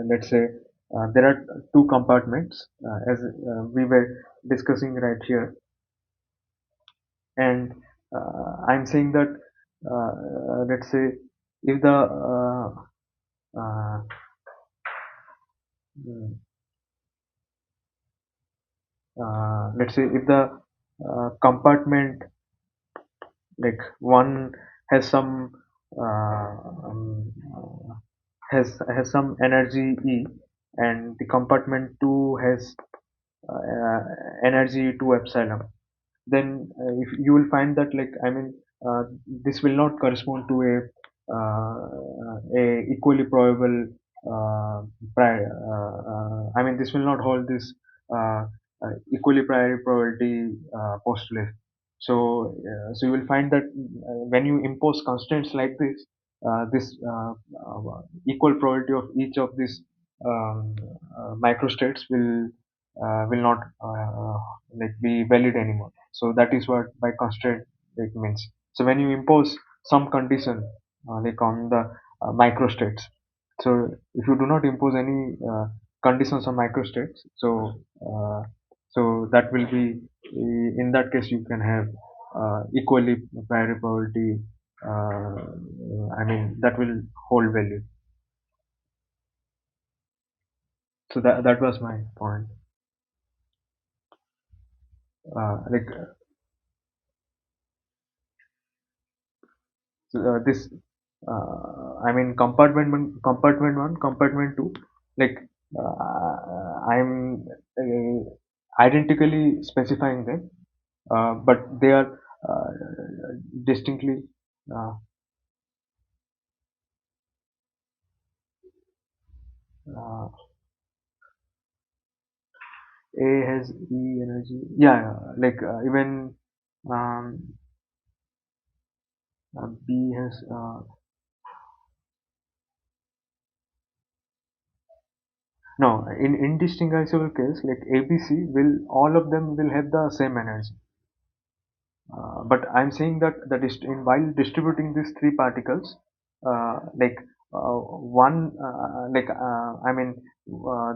let's say there are two compartments as we were discussing right here, and I'm saying that let's say if the uh, mm, let's say if the compartment like one has some uh, um, has some energy E, and the compartment 2 has uh, energy 2 epsilon, then if you will find that like I mean this will not correspond to a equally probable I mean this will not hold this uh, equally prior probability postulate. So so you will find that when you impose constraints like this equal probability of each of these um, microstates will not be valid anymore. So that is what by constraint it means. So when you impose some condition like on the microstates, so if you do not impose any conditions on microstates, so so that will be in that case you can have equally prior probability. I mean that will hold value. So that was my point. Like so, this I mean compartment one, compartment two, like I'm uh, identically specifying them, but they are distinctly uh, uh, A has E energy, yeah, yeah, like even um, B has no, in indistinguishable case like ABC will all of them will have the same energy. But I'm saying that while distributing these three particles, like one, I mean,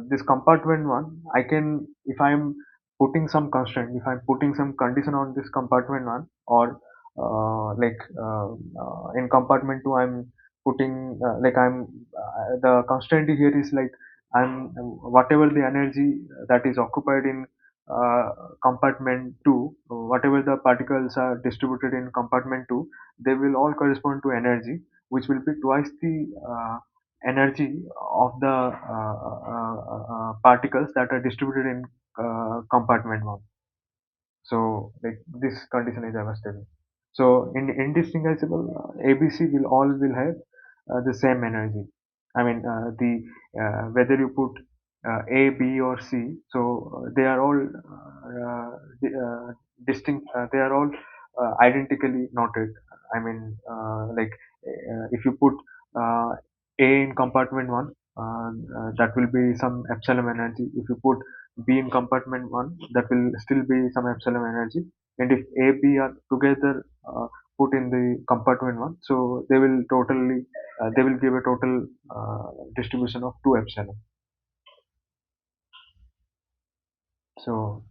this compartment one, I can, if I'm putting some constraint, if I'm putting some condition on this compartment one, or in compartment two, I'm putting the constraint here is like I'm whatever the energy that is occupied in uh, compartment 2, whatever the particles are distributed in compartment 2, they will all correspond to energy. which will be twice the energy of the particles that are distributed in compartment 1. So like this condition is ever stable. So in indistinguishable, ABC will all will have the same energy. I mean whether you put A, B or C, so they are all distinct. They are all identically noted. I mean if you put uh, A in compartment one, that will be some epsilon energy. If you put B in compartment one, that will still be some epsilon energy. And if A, B are together put in the compartment one, so they will give a total distribution of 2 epsilon. So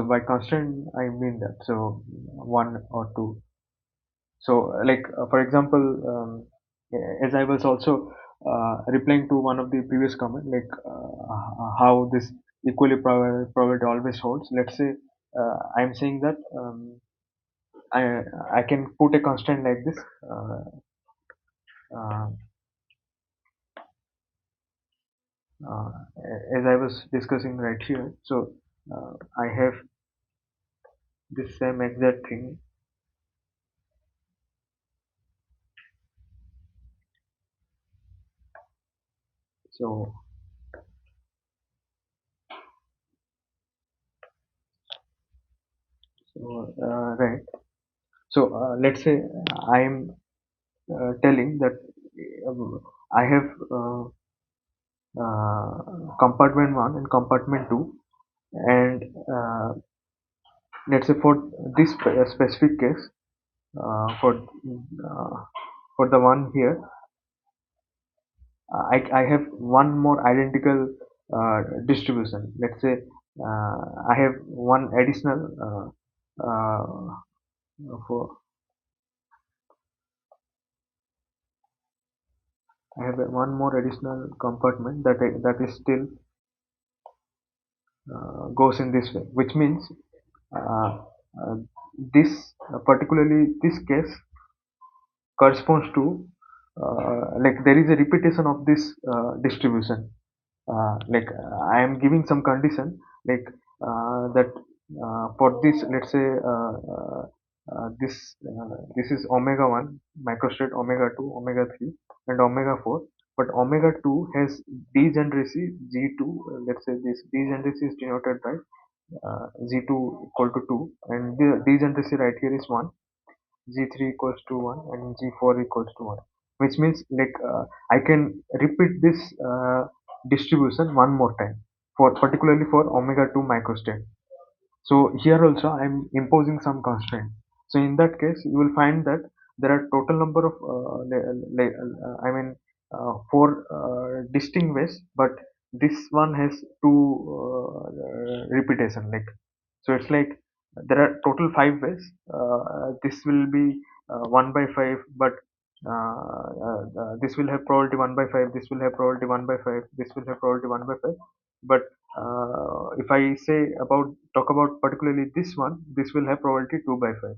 by constraint I mean that, so one or two. So for example, as I was also replying to one of the previous comment, how this equally probability always holds. Let's say I'm saying that I I can put a constraint like this. Uh, uh, as I was discussing right here, so I have this same exact thing. So right. So let's say I'm telling that I have compartment 1 and compartment 2, and let's say for this specific case, uh, for the one here, I have one more identical distribution. Let's say I have one additional for I have one more additional compartment that is still goes in this way, which means uh, uh, this particularly this case corresponds to there is a repetition of this distribution. I am giving some condition like that for this, let's say this is omega 1 microstate, omega 2, omega 3, and omega 4, but omega 2 has degeneracy g2. Let's say this degeneracy is denoted by g2 equal to 2, and the degeneracy right here is 1, g3 equals to 1, and g4 equals to 1, which means I can repeat this distribution one more time, for particularly for omega 2 microstate. So here also I'm imposing some constraint. So in that case you will find that there are total number of I mean four distinct ways, but this one has two repetition. So it's like there are total 5 ways. This will be 1 by 5, but this will have probability 1 by 5, this will have probability 1 by 5, this will have probability 1 by 5. But if I say talk about particularly this one, this will have probability 2 by 5.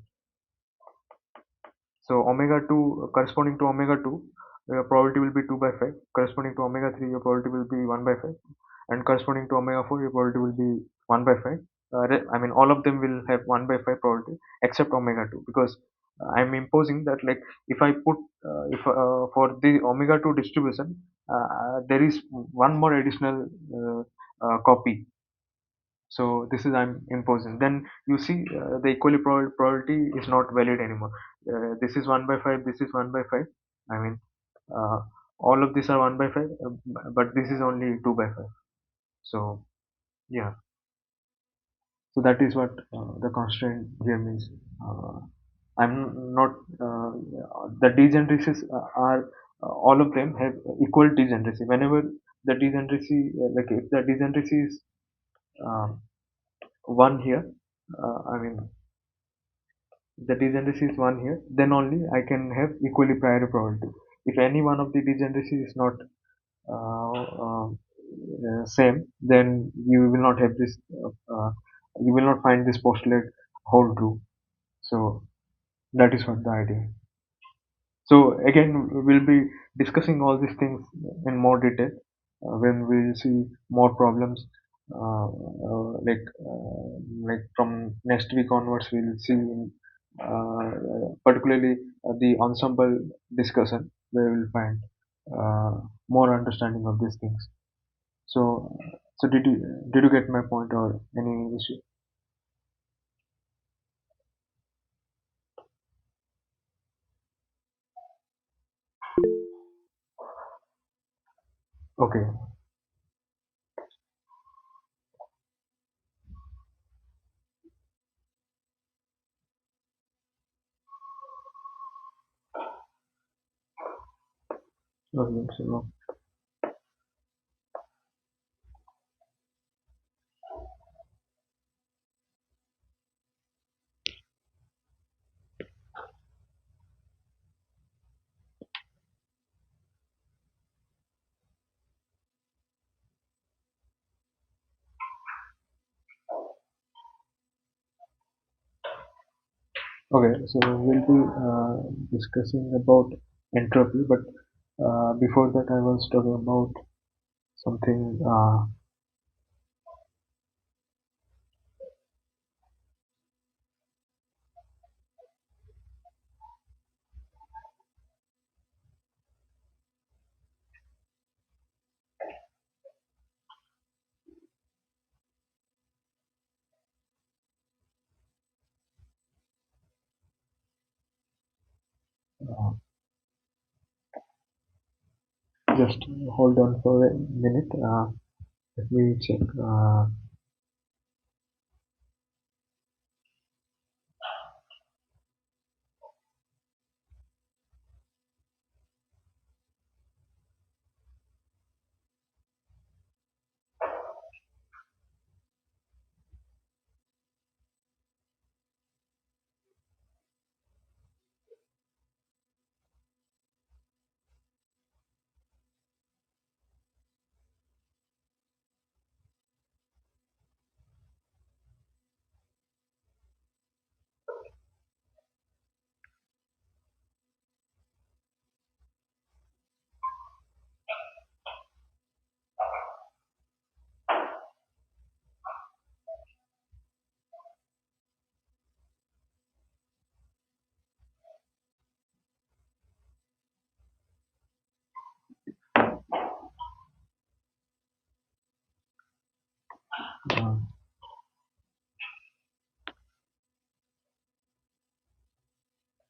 So omega 2 corresponding to omega 2, your probability will be 2 by 5. Corresponding to omega 3, your probability will be 1 by 5. And corresponding to omega 4, your probability will be 1 by 5. I mean, all of them will have 1 by 5 probability except omega 2, because I'm imposing that, like, if I put if for the omega 2 distribution, there is one more additional copy. So this is I'm imposing. Then you see the equally probability is not valid anymore. This is 1 by 5, this is 1 by 5. I mean uh, all of these are 1 by 5, but this is only 2 by 5. So yeah, so that is what the constraint here means. uh, I'm not the degeneracies are all of them have equal degeneracy. Whenever the degeneracy if the degeneracy is um, one here, I mean the degeneracy is one here, then only I can have equally prior probability. If any one of the degeneracy is not same, then you will not have this. You will not find this postulate hold true. So That is what the idea. So again, we'll be discussing all these things in more detail when we'll see more problems. Like from next week onwards, we'll see particularly the ensemble discussion where we'll find more understanding of these things. So, so did you get my point or any issue? Okay, okay, so okay, so we'll be discussing about entropy, but before that, I was talking about something. Uh, just hold on for a minute. Let me check. Uh,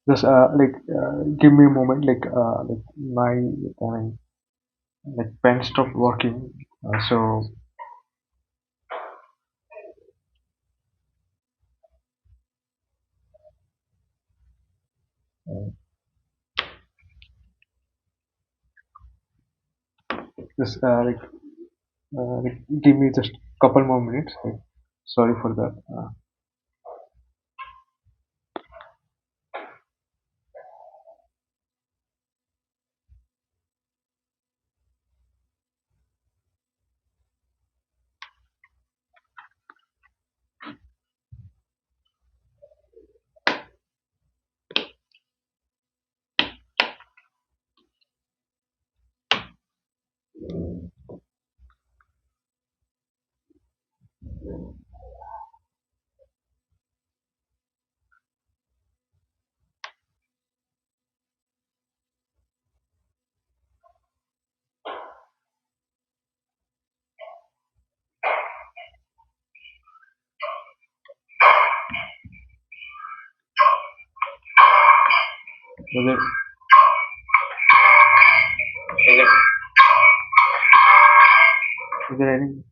just give me a moment. Like my like pen stopped working. So uh, just give me just couple more minutes. Sorry for that. Is there, is there any?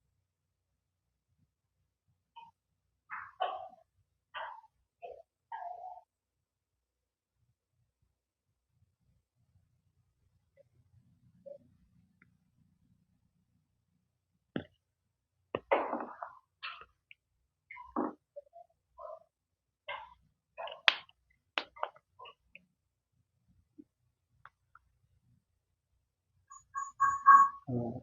Uh,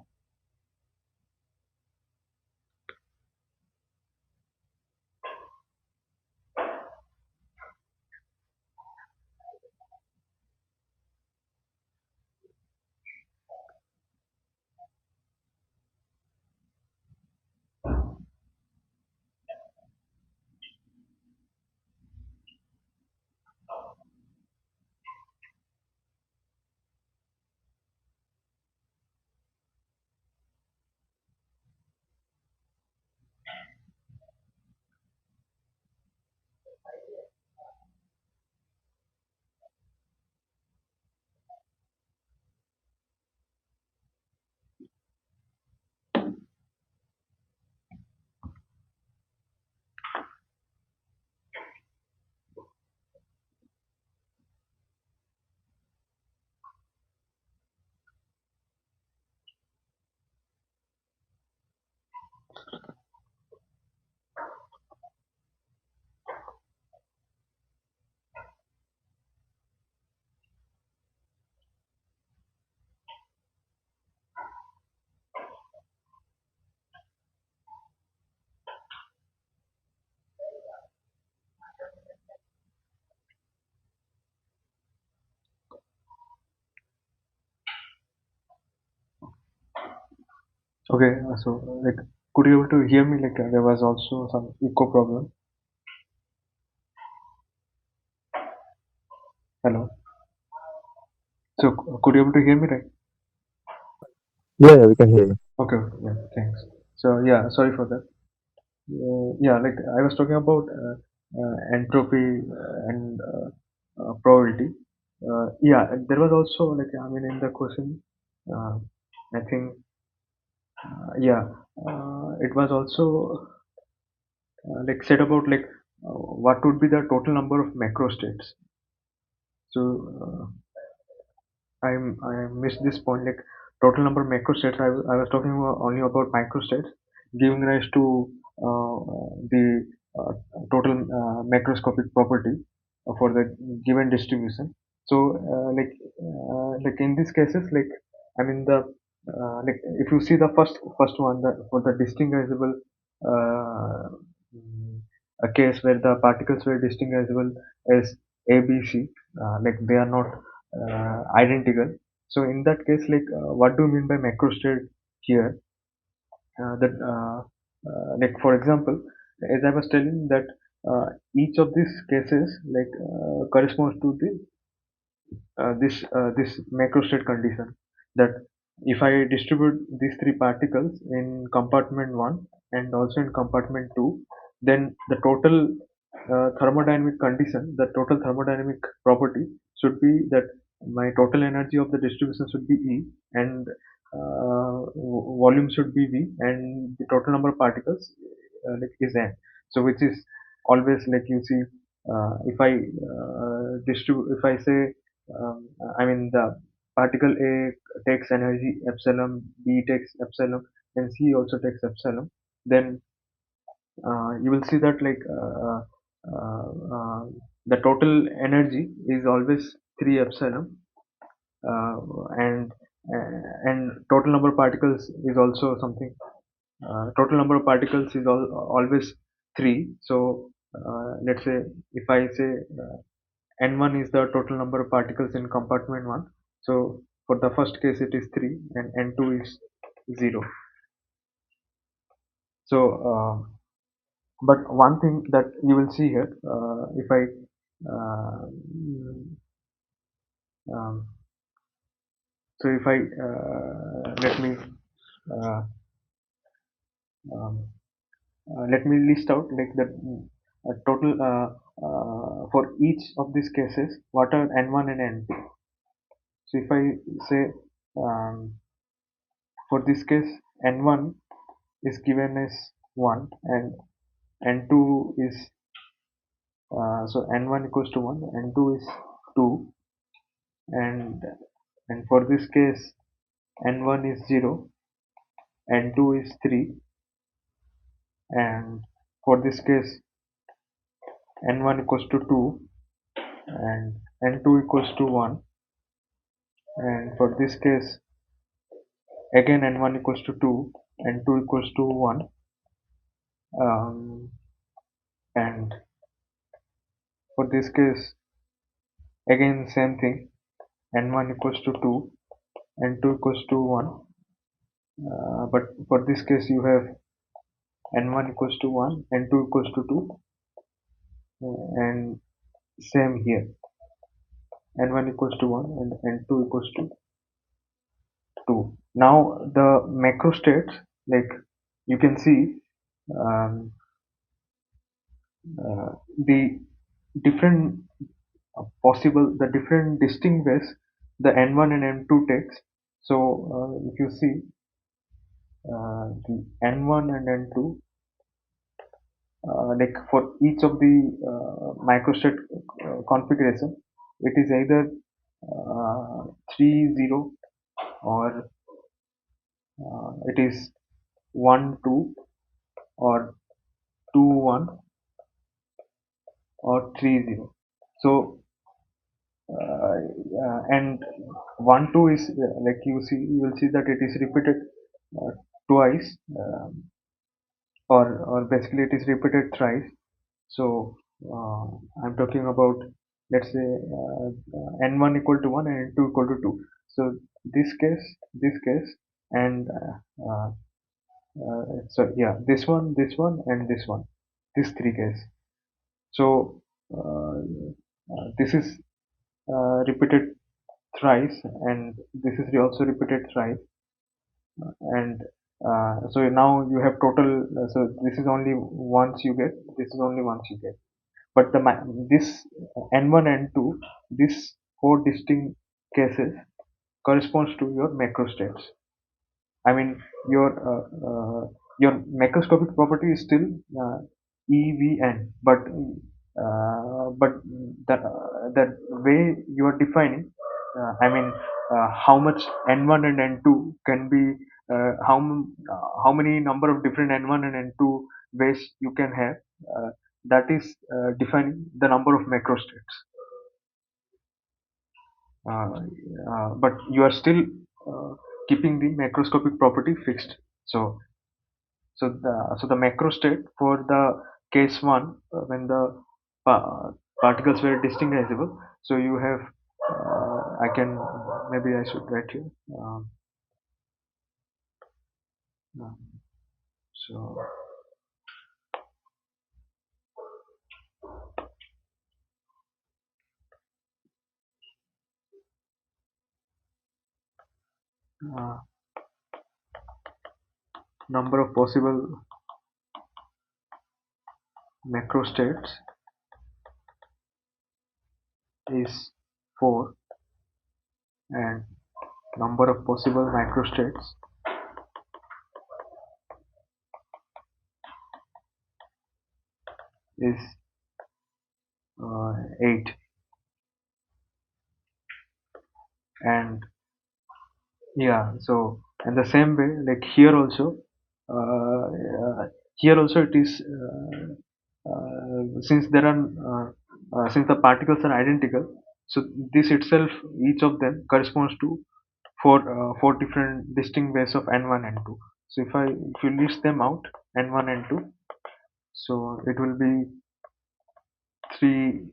Okay, so like, could you able to hear me? Like, there was also some echo problem. Hello. So, could you able to hear me, right? Yeah, yeah, we can hear you. Okay, okay, yeah, thanks. So, yeah, sorry for that. Yeah, like I was talking about entropy and probability. Yeah, and there was also like, I mean, in the question, uh, I think, yeah, it was also like said about like what would be the total number of macrostates. So, I missed this point. Like total number of macrostates, I was talking only about microstates, giving rise to the uh, total macroscopic property for the given distribution. So, like in these cases, like I mean the like if you see the first one, the for the distinguishable uh, mm, a case where the particles were distinguishable as A, B, C, like they are not identical. So in that case, like what do you mean by macrostate here? That like for example, as I was telling that each of these cases like corresponds to the this macrostate condition, that if I distribute these three particles in compartment 1 and also in compartment 2, then the total thermodynamic condition, the total thermodynamic property should be that my total energy of the distribution should be E, and volume should be V, and the total number of particles like is N. So which is always like you see, if I distribute, if I say I mean the particle A takes energy epsilon, B takes epsilon, and C also takes epsilon, then you will see that like the total energy is always 3 epsilon, uh, and and total number of particles is also something. Total number of particles is always 3. So let's say if I say n1 is the total number of particles in compartment 1. So for the first case it is 3 and n2 is 0. So but one thing that you will see here, if I uh, um, so if I uh, um, let me list out like the total for each of these cases what are n1 and n2. So if I say um, for this case n1 is given as 1 and n2 is so n1 equals to 1, n2 is 2, and for this case n1 is 0, n2 is 3, and for this case n1 equals to 2 and n2 equals to 1, and for this case again n1 equals to 2, n2 equals to 1, um, and for this case again same thing, n1 equals to 2, n2 equals to 1, but for this case you have n1 equals to 1, n2 equals to 2, and same here, n1 equals to 1 and n2 equals to 2. Now the macrostates, like you can see um, the different possible, the different distinct ways the n1 and n2 takes. So if you see the n1 and n2, like for each of the microstate configuration, it is either 3 0, or it is 1 2, or 2 1, or 3 0. So and 1 2 is like you will see that it is repeated twice, or basically it is repeated thrice. So I'm talking about, let's say n1 equal to 1 and n2 equal to 2. So this case, and So yeah, this one, and this one, these three cases. So this is repeated thrice, and this is also repeated thrice, and so now you have total. So this is only once you get. This is only once you get. But this n1 n2, these four distinct cases corresponds to your macrostates. I mean, your macroscopic property is still EVN, but the way you are defining, I mean, how much N1 and N2 can be, how many number of different N1 and N2 ways you can have, that is defining the number of macrostates. Uh, but you are still uh, keeping the macroscopic property fixed. So so the macrostate for the case one, when the particles were distinguishable. So you have, I can, maybe I should write here. Uh, so uh, number of possible macrostates is 4, and number of possible microstates is 8. And yeah, so and the same way, like here also, here also it is, since there are since the particles are identical, so this itself, each of them corresponds to four different distinct ways of n1 n2. So if you list them out, n1 n2, so it will be 3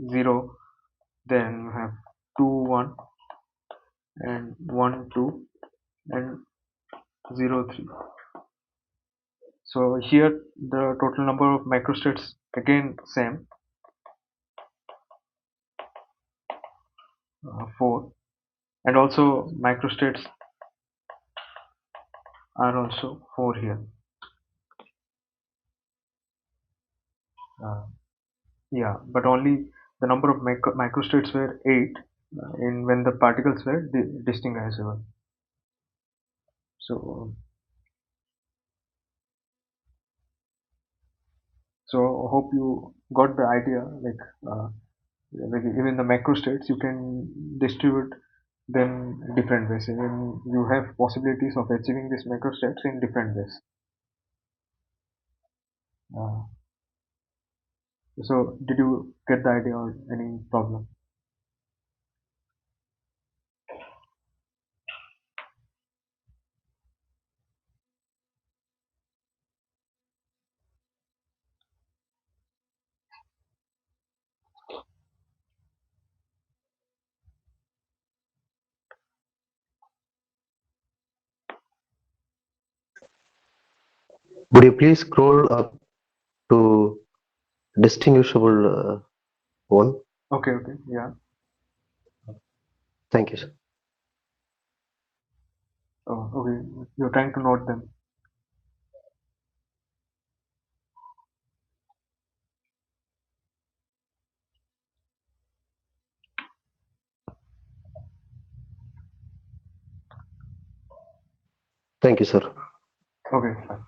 0, then you have 2 1, and 1 2, and 0 3. So here the total number of microstates again same, 4, and also microstates are also 4 here. Uh, yeah, but only the number of microstates were 8 in when the particles were distinguishable. So so hope you got the idea. Like even the macrostates you can distribute them different ways. Even you have possibilities of achieving these macrostates in different ways. Uh, So, did you get the idea or any problem? Would you please scroll up to distinguishable one? Okay, okay, yeah. Thank you, sir. Oh, okay. You're trying to note them. Thank you, sir. Okay, fine.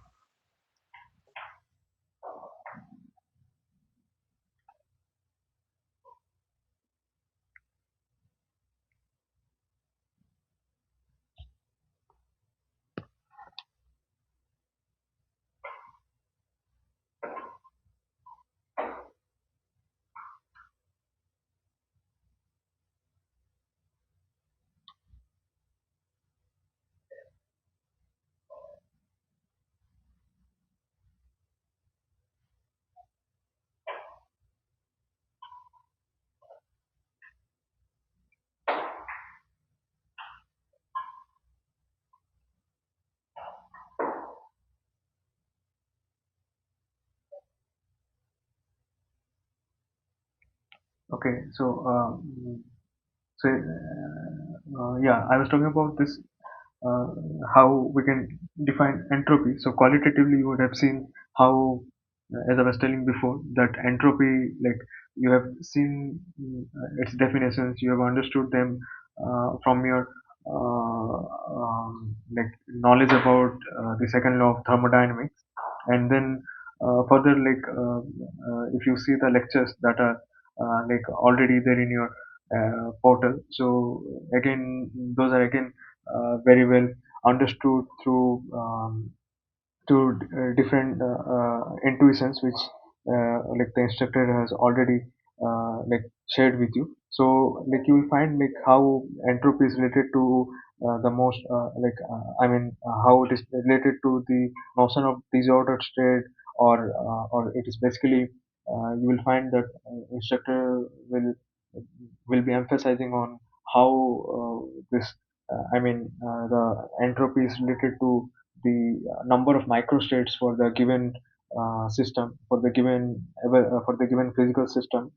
Okay, yeah, I was talking about this, uh, how we can define entropy. So qualitatively, you would have seen how, as I was telling before, that entropy, like, you have seen its definitions, you have understood them from your like knowledge about the second law of thermodynamics, and then further, like, if you see the lectures that are like already there in your portal, so again, those are again very well understood through different intuitions which like the instructor has already like shared with you. So like you will find like how entropy is related to the most how it is related to the notion of disordered state, or it is basically you will find that instructor will be emphasizing on how this the entropy is related to the number of microstates for the given system, for the given physical system,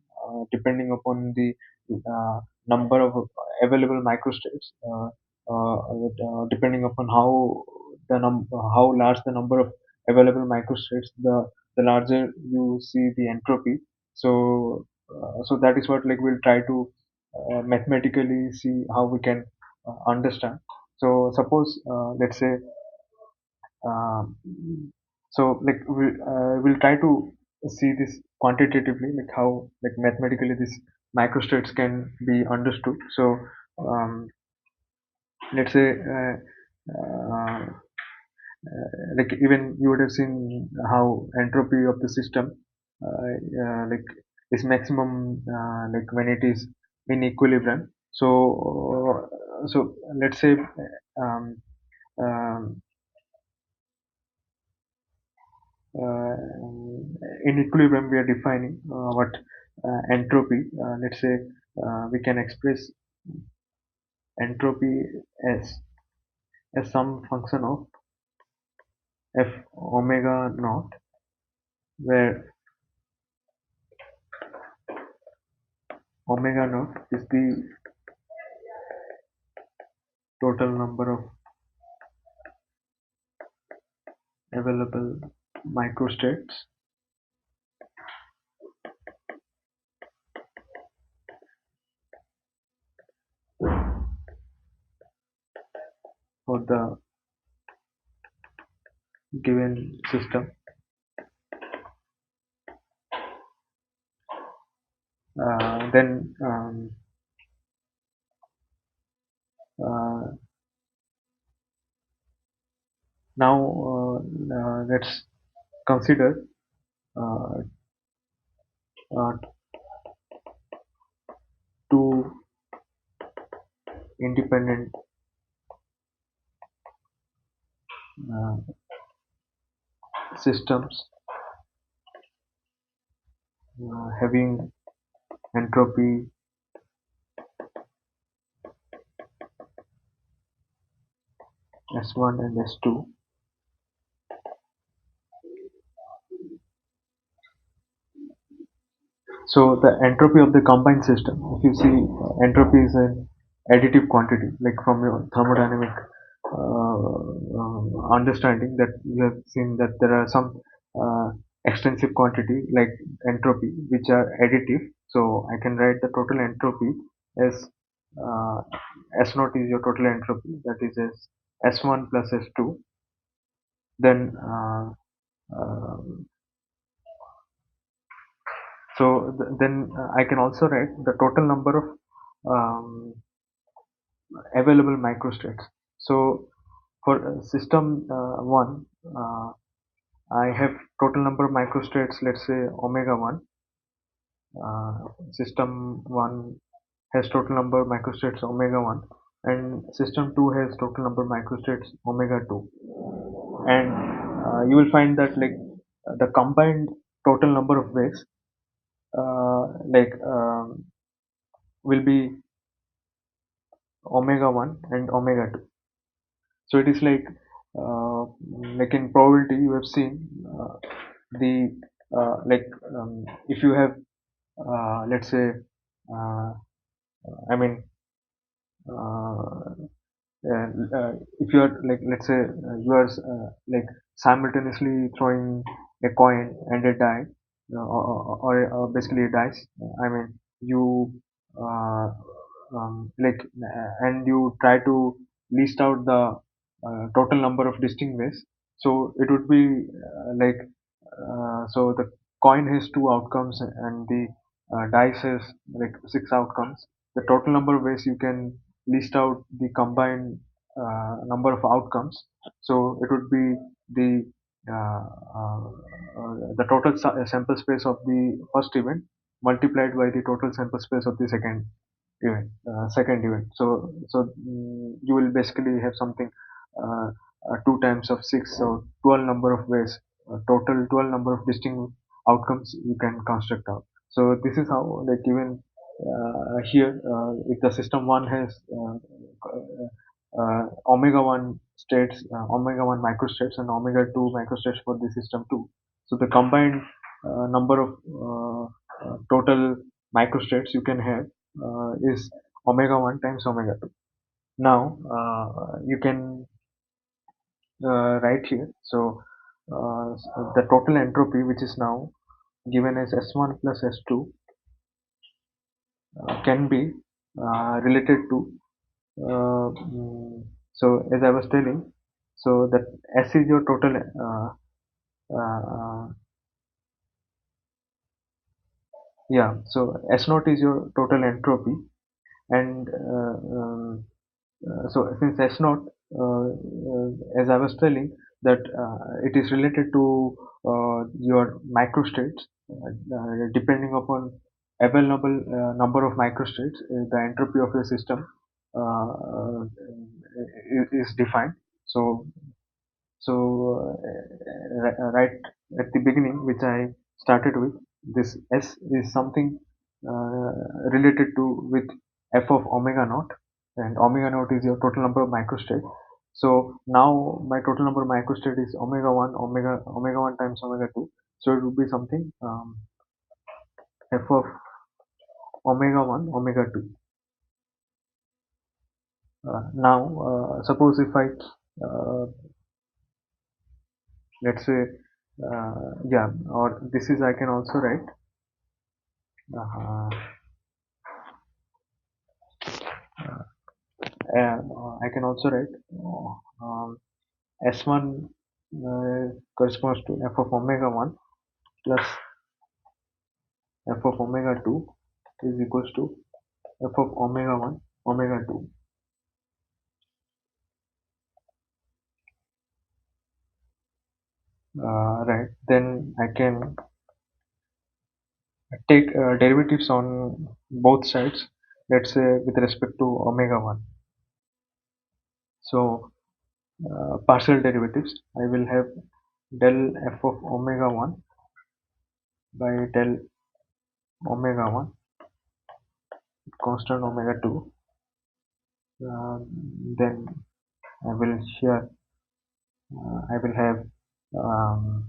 depending upon the number of available microstates, depending upon how large the number of available microstates, the larger you see the entropy. So that is what, like, we'll try to mathematically see how we can understand. So suppose, let's say, um, we'll try to see this quantitatively, like how, like, mathematically this microstates can be understood. So um, let's say, like, even you would have seen how entropy of the system like is maximum like when it is in equilibrium. So let's say, um, um, uh, in equilibrium we are defining what entropy. Let's say we can express entropy as some function of f omega naught, where omega naught is the total number of available microstates for the given system. Then uh, Now let's consider uh, uh, two independent uh, systems having entropy S1 and S2. So the entropy of the combined system, if you see, entropy is an additive quantity, like from your thermodynamic understanding, that you have seen that there are some extensive quantity like entropy which are additive. So I can write the total entropy as uh, S naught is your total entropy, that is as S1 plus S2. Then uh, I can also write the total number of um, available microstates. So for system 1, I have total number of microstates, let's say omega 1. System 1 has total number of microstates omega 1, and system 2 has total number of microstates omega 2. And you will find that, like, the combined total number of waves like will be omega 1 and omega 2. So it is like in probability you have seen the if you have let's say uh, I mean, uh, if you are like, let's say, you are like simultaneously throwing a coin and a die, or basically a dice. I mean, you and you try to list out the total number of distinct ways. So it would be so the coin has two outcomes and the dice has like six outcomes. The total number of ways you can list out the combined number of outcomes. So it would be the uh, uh, the total sample space of the first event multiplied by the total sample space of the second event. So you will basically have something, uh, 2 times of 6, so 12 number of ways, total 12 number of distinct outcomes you can construct out. So this is how, like, even here, if the system 1 has omega 1 states, omega 1 microstates and omega 2 microstates for the system 2. So the combined number of total microstates you can have is omega 1 times omega 2. Now you can write here. So the total entropy, which is now given as S1 plus S2, can be related to, so as I was telling, so that S is your total, uh, yeah, so S naught is your total entropy, and so since S naught, as I was telling, that it is related to your microstates, depending upon available number of microstates, the entropy of your system is defined. So right at the beginning, which I started with, this S is something related to with f of omega naught, and omega naught is your total number of microstates. So now my total number of microstates is omega 1 times omega 2. So it would be something, f of omega 1 omega 2. Now suppose if I, let's say, yeah, or this is, I can also write, uh, I can also write S1 corresponds to f of omega 1 plus f of omega 2 is equals to f of omega 1 omega 2. Right, then I can take derivatives on both sides, let's say with respect to omega 1. So partial derivatives, I will have del f of omega 1 by del omega 1 constant omega 2. Then I will share, I will have, um,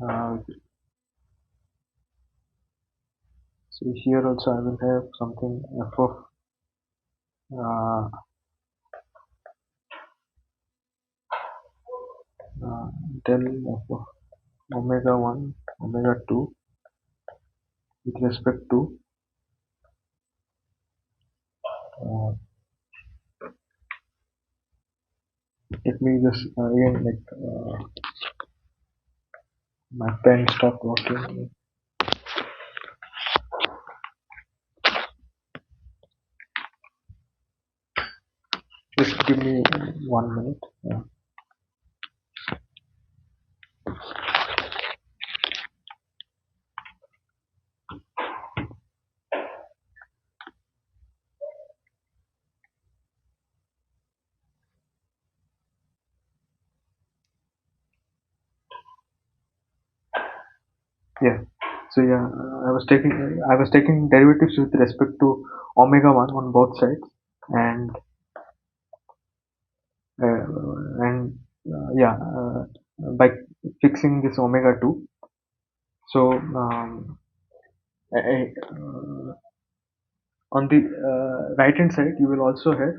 uh, so here also I will have something f of uh, uh, del f of omega 1 omega 2 with respect to, uh, let me just again, like, my pen stopped working. Just give me 1 minute. Yeah, so yeah, I was taking derivatives with respect to omega 1 on both sides, and and yeah, by fixing this omega 2. So on the right hand side, you will also have,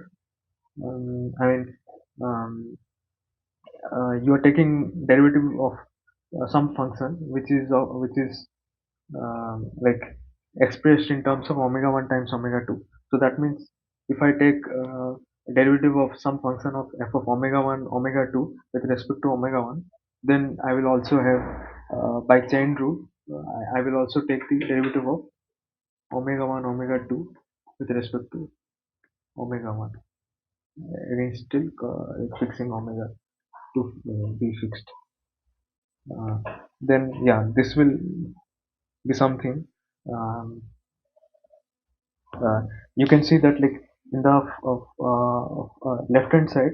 I mean, um, you are taking derivative of some function which is like expressed in terms of omega 1 times omega 2. So that means if I take derivative of some function of f of omega 1 omega 2 with respect to omega 1, then I will also have, by chain rule, I will also take the derivative of omega 1 omega 2 with respect to omega 1. Again, still fixing omega to be fixed. Uh, then yeah, this will be something. Um, uh, you can see that, like, in the left hand side,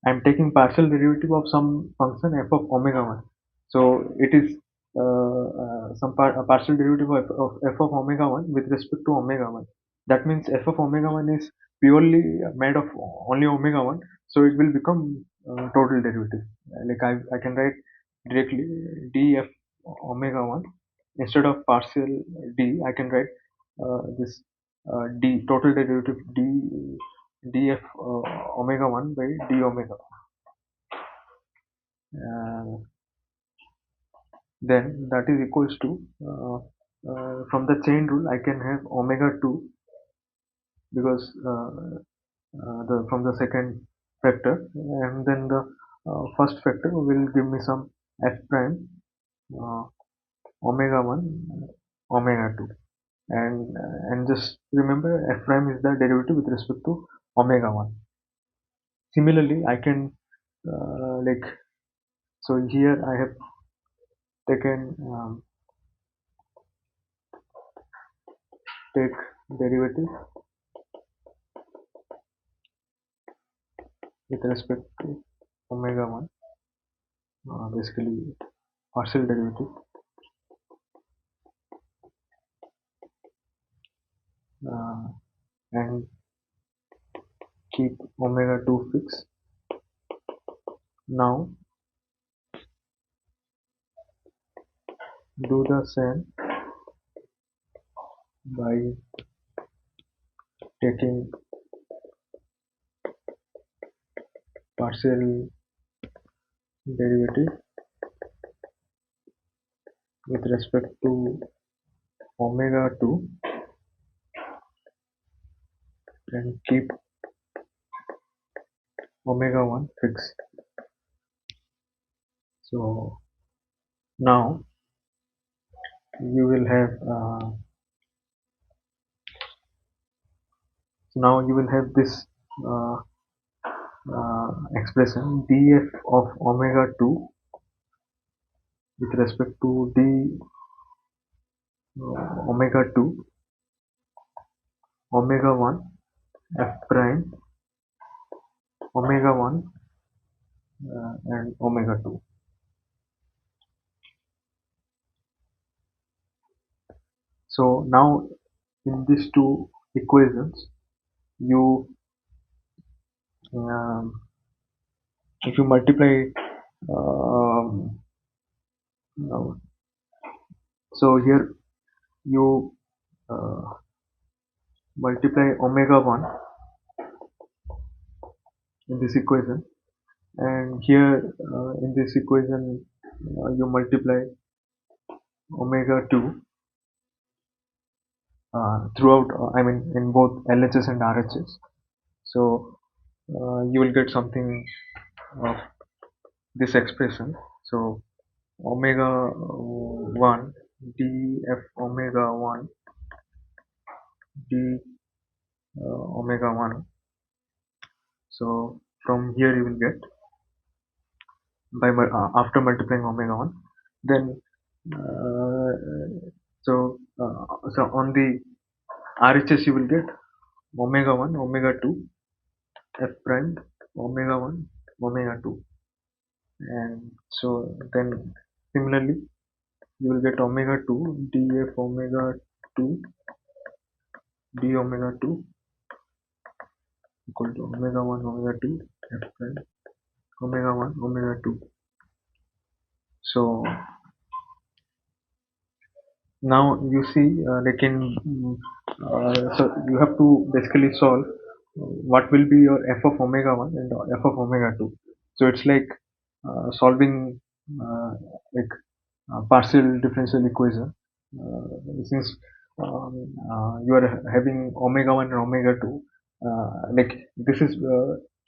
I'm taking partial derivative of some function f of omega 1. So it is a partial derivative of f of omega 1 with respect to omega 1. That means f of omega 1 is purely made of only omega 1, so it will become total derivative. Like, I can write directly df omega 1 instead of partial d. I can write this d total derivative df omega 1 by d omega. Then that is equals to, from the chain rule, I can have omega 2, because the from the second factor, and then the first factor will give me some f prime uh, omega 1 omega 2. And just remember, f prime is the derivative with respect to omega 1. Similarly, I can, like, so here I have taken, take derivative with respect to omega 1, basically partial derivative, uh, and keep omega 2 fixed. Now do the same by taking partial derivative with respect to omega 2 and keep omega 1 fixed. So now you will have, this uh, expression df of omega 2 with respect to d omega 2 omega 1 f prime omega 1 and omega 2. So now in these two equations, you um, if you multiply, um, uh, so here you uh, multiply omega 1 in this equation, and here in this equation you multiply omega 2 throughout, I mean, in both LHS and RHS. So you will get something of this expression. So omega 1 df omega 1 d omega 1. So from here you will get, after multiplying omega 1, then uh, so on the RHS you will get omega 1 omega 2 f prime omega 1 omega 2. And so then similarly you will get omega 2 df omega 2 d omega 2 equal to omega 1 omega 2 f prime omega 1, omega 2. So now you see, so you have to basically solve what will be your f of omega 1 and f of omega 2. So it's like solving like partial differential equation, since you are having omega 1 and omega 2, like this is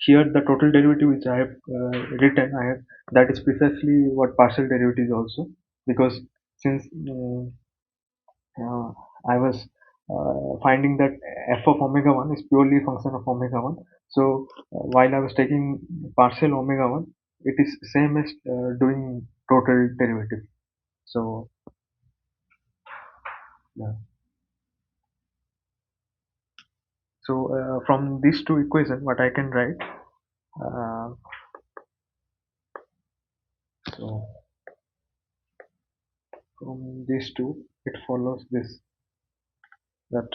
here the total derivative which I have written, I have, that is precisely what partial derivative is also, because since uh, I was finding that f of omega 1 is purely a function of omega 1. So while I was taking partial omega 1, it is same as doing total derivative. So yeah. So from these two equations, what I can write, uh, so from these two, it follows this, that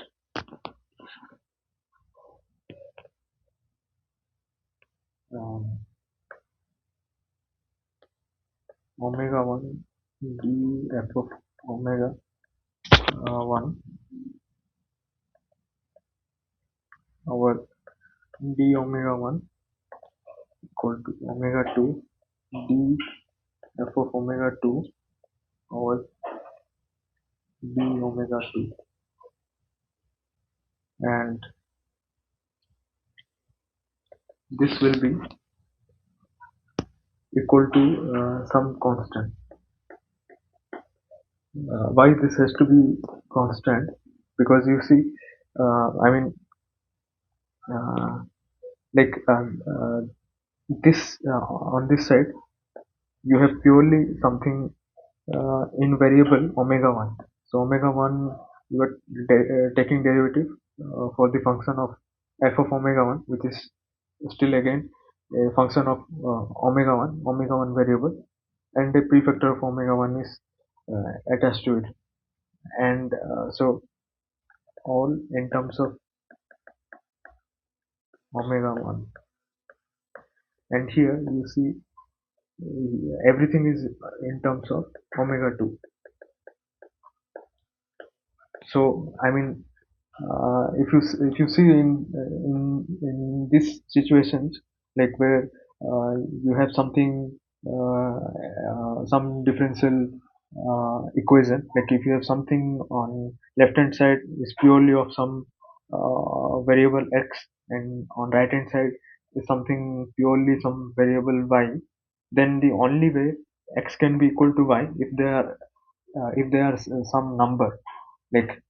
um, omega 1 d f of omega 1 over d omega 1 equal to omega 2 d f of omega 2 over d omega 2, and this will be equal to some constant. Why this has to be constant? Because you see, I mean, uh, like this on this side you have purely something in variable omega 1. So omega 1, you are taking derivative for the function of f of omega 1, which is still again a function of omega 1 variable, and a prefactor of omega 1 is attached to it. And so all in terms of omega 1, and here you see everything is in terms of omega 2. So I mean, if you see in these situations, like where you have something, some differential equation, like if you have something on left hand side is purely of some variable x, and on right hand side is something purely some variable y, then the only way x can be equal to y if there are some number, like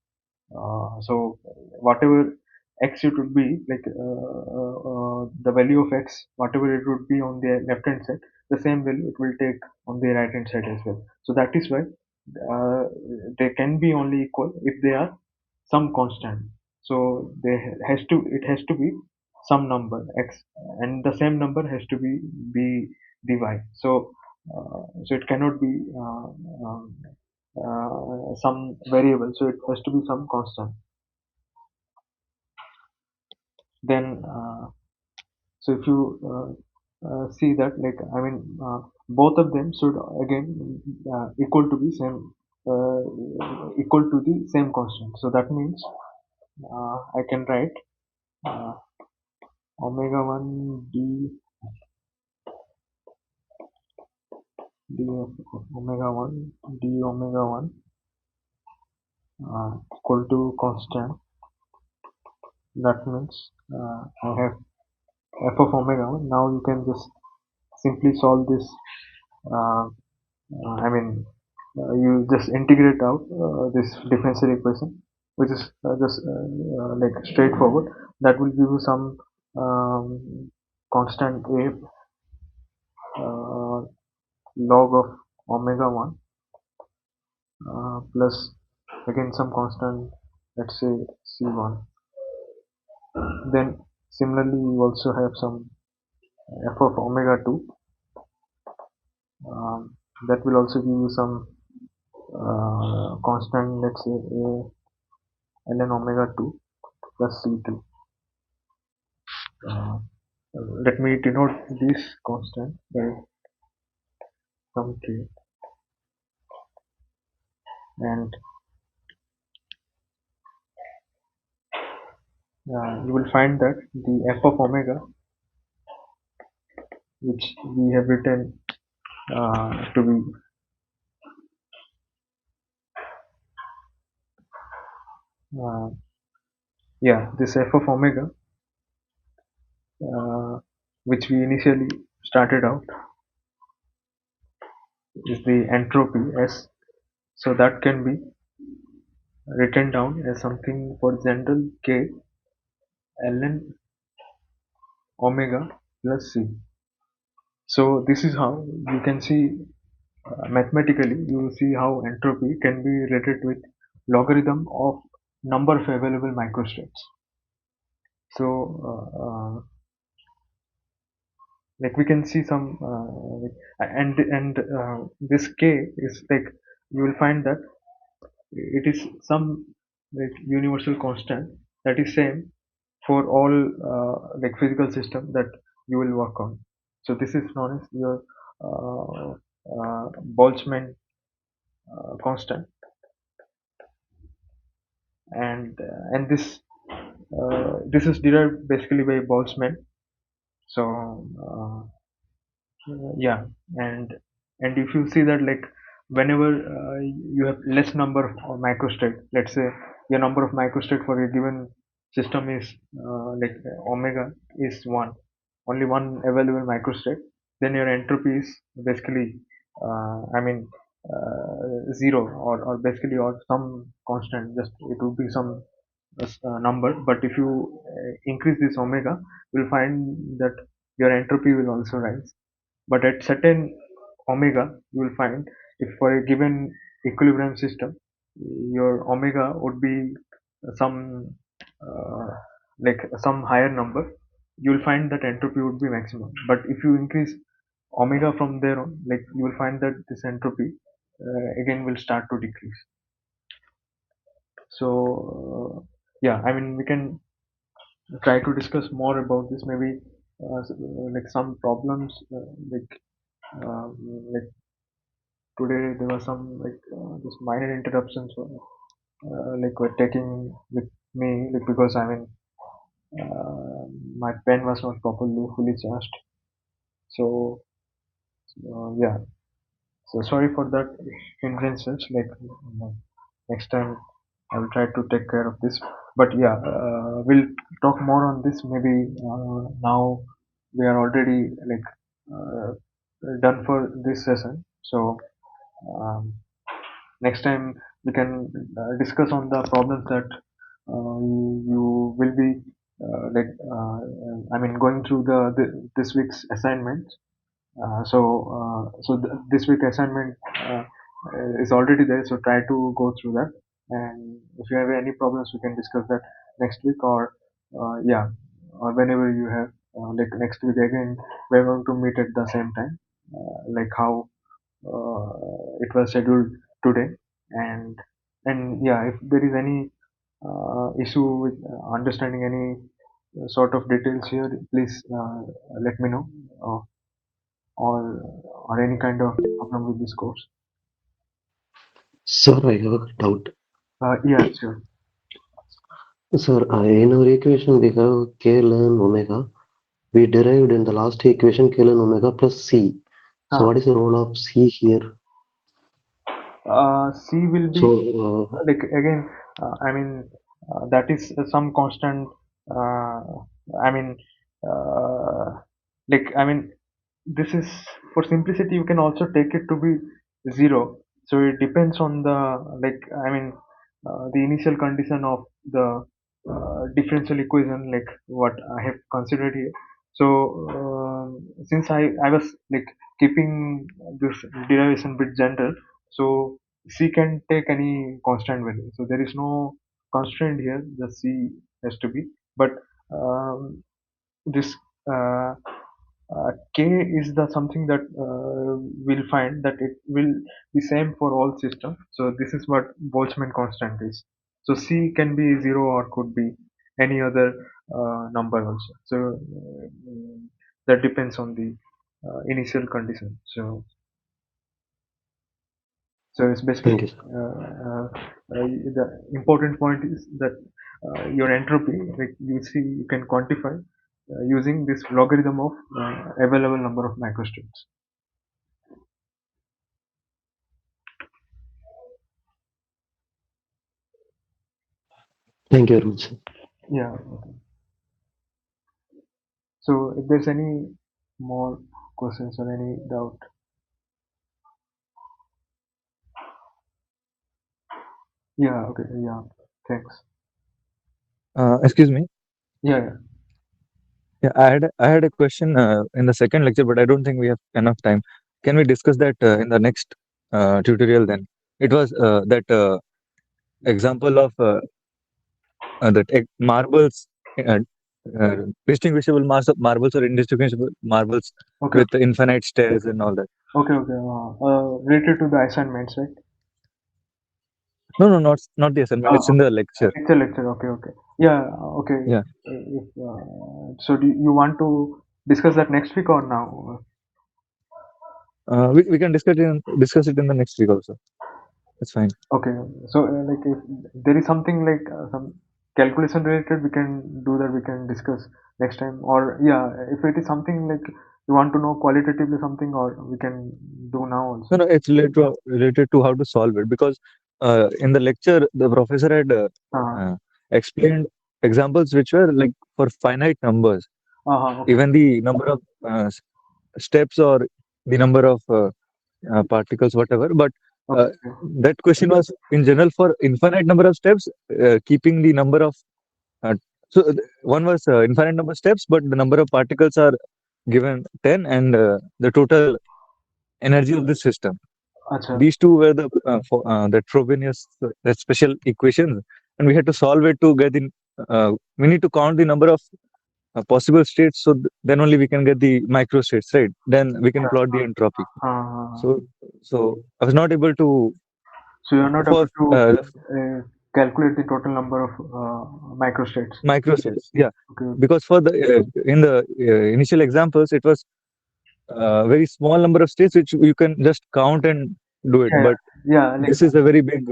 so whatever x it would be, like the value of x, whatever it would be on the left hand side, the same value it will take on the right hand side as well. So that is why uh, they can be only equal if they are some constant. So it has to be some number x, and the same number has to be the y. So so it cannot be some variable, so it has to be some constant. Then so if you see that, like I mean, both of them should again equal to be same, uh, equal to the same constant. So that means I can write uh, omega 1 d d of omega 1 d omega 1 equal to constant. That means I have f of omega 1. Now you can just simply solve this. uh, I mean, you just integrate out this differential equation, which is just like straightforward. That will give you some constant a, log of omega 1 plus again some constant, let's say c1. Then similarly you also have some f of omega 2, that will also give you some constant, let's say a ln omega 2 plus c2. Let me denote this constant by some k, and you will find that the f of omega, which we have written to be, uh, yeah, this f of omega, uh, which we initially started out, is the entropy S. So that can be written down as something for general k ln omega plus c. So this is how you can see, mathematically you will see how entropy can be related with logarithm of number of available microstates. So like we can see some this k is like, you will find that it is some like universal constant that is same for all like physical system that you will work on. So this is known as your uh, Boltzmann constant, and this is derived basically by Boltzmann. So yeah, and and if you see that, like whenever you have less number of microstate, let's say your number of microstate for a given system is like omega is one, only one available microstate, then your entropy is basically I mean zero, or basically or some constant, just it would be some number. But if you increase this omega, you'll find that your entropy will also rise. But at certain omega, you will find, if for a given equilibrium system your omega would be some uh, like some higher number, you will find that entropy would be maximum. But if you increase omega from there on, like you will find that this entropy again will start to decrease. So yeah, I mean, we can try to discuss more about this, maybe like some problems, uh, like today there was some like this minor interruptions like were taking with me, like because I mean my pen was not properly fully charged. So yeah, so sorry for that hindrances. Like next time I will try to take care of this. But yeah, we'll talk more on this maybe. Now we are already like uh, done for this session. So um, next time we can discuss on the problems that you will be I mean going through this week's assignment. This week assignment is already there, so try to go through that. And if you have any problems, we can discuss that next week, or yeah, or whenever you have like next week again. We're going to meet at the same time, like how it was scheduled today. And yeah, if there is any issue with understanding any sort of details here, please let me know, uh, or or any kind of problem with this course. Sir, I have a doubt. Yeah, sure. Sir, in our equation we have k ln omega. We derived in the last equation k ln omega plus c. So Huh. what is the role of c here? C will So be like again. I mean, that is some constant. Uh, I mean, uh, I mean, this is for simplicity. You can also take it to be zero. So it depends on the, like I mean, the initial condition of the differential equation, like what I have considered here. So since I was like keeping this derivation bit general, so C can take any constant value. So there is no constraint here. The C has to be, but this uh, K is the something that we'll find that it will be same for all systems. So this is what Boltzmann constant is. So C can be zero or could be any other number also. So that depends on the initial condition. So it's basically Thank you, sir. the important point is that your entropy, like you see, you can quantify using this logarithm of available number of microstates. Thank you very much, sir. Yeah. Okay. So if there's any more questions or any doubt, yeah. Okay. Yeah. Thanks. Excuse me. Yeah. Yeah. Yeah, I had a question in the second lecture, but I don't think we have enough time. Can we discuss that in the next tutorial then? It was that example of marbles, uh, distinguishable marbles or indistinguishable marbles Okay. with infinite stairs and all that. Okay. Okay. Related to the assignments, right? No, no, not the assignment. It's in the lecture. It's a lecture. Okay. Okay. Yeah. Okay. Yeah, If, so, do you want to discuss that next week or now? we can discuss it in the next week also. It's fine. Okay. So, like, if there is something like some calculation related, we can do that. We can discuss next time. Or yeah, if it is something like you want to know qualitatively something, or we can do now No, also. no, it's related to how to solve it because in the lecture the professor had Uh, uh, explained examples which were like for finite numbers, okay. even the number of steps or the number of particles, whatever. But uh, Okay. that question was in general for infinite number of steps, keeping the number of uh, one was infinite number of steps, but the number of particles are given 10, and the total energy of the system. Acha. These two were the Frobenius that special equations, and we had to solve it to get in. We need to count the number of possible states, so then only we can get the microstates, right? Then we can plot the entropy. Uh, So, so I was not able to so you're not for able to calculate the total number of microstates. microstates, yeah, Okay. because for the in the initial examples, it was very small number of states which you can just count and do it, Yeah. but Yeah. Like this is a very big,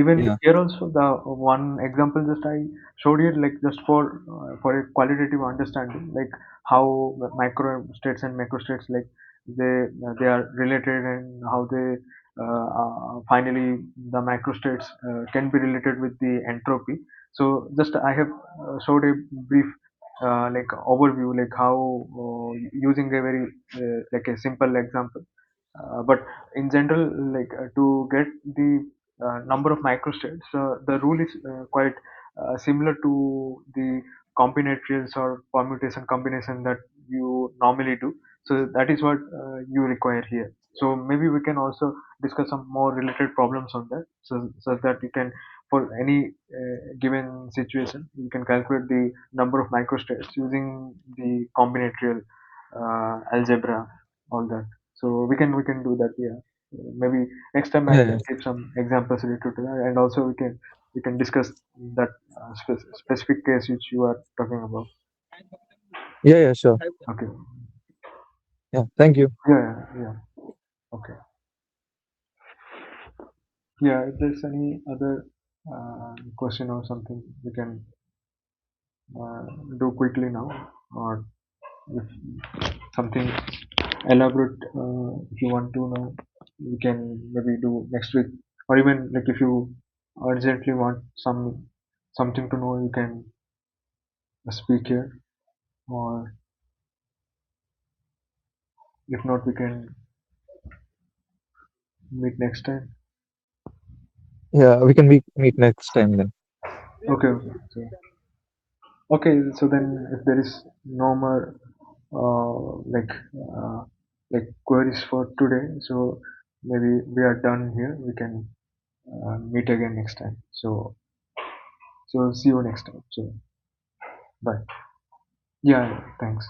even yeah, here also the one example just I showed here, like just for a qualitative understanding, like how micro states and macro states, like they are related, and how they finally the macro states can be related with the entropy. So just I have showed a brief like overview, like how using a very like a simple example, but in general, like to get the number of microstates, the rule is quite similar to the combinatorials or permutation combination that you normally do. So that is what you require here. So maybe we can also discuss some more related problems on that, so that you can, for any given situation, you can calculate the number of microstates using the combinatorial algebra, all that. So we can do that. Yeah. Maybe next time I yeah, can yeah, give some examples related to that, and also we can discuss that specific case which you are talking about. yeah, yeah, sure. Okay. Yeah, thank you. Yeah. Yeah. Yeah. Okay. Yeah. If there's any other question or something, we can uh, do quickly now, or if something elaborate, if you want to know, we can maybe do next week, or even like if you urgently want something to know, you can speak here, or if not, we can meet next time. Yeah, we can meet next time then. Okay. Okay. So then if there is no more uh, like queries for today, so maybe we are done here. We can meet again next time. So see you next time. So bye. Yeah, yeah, thanks.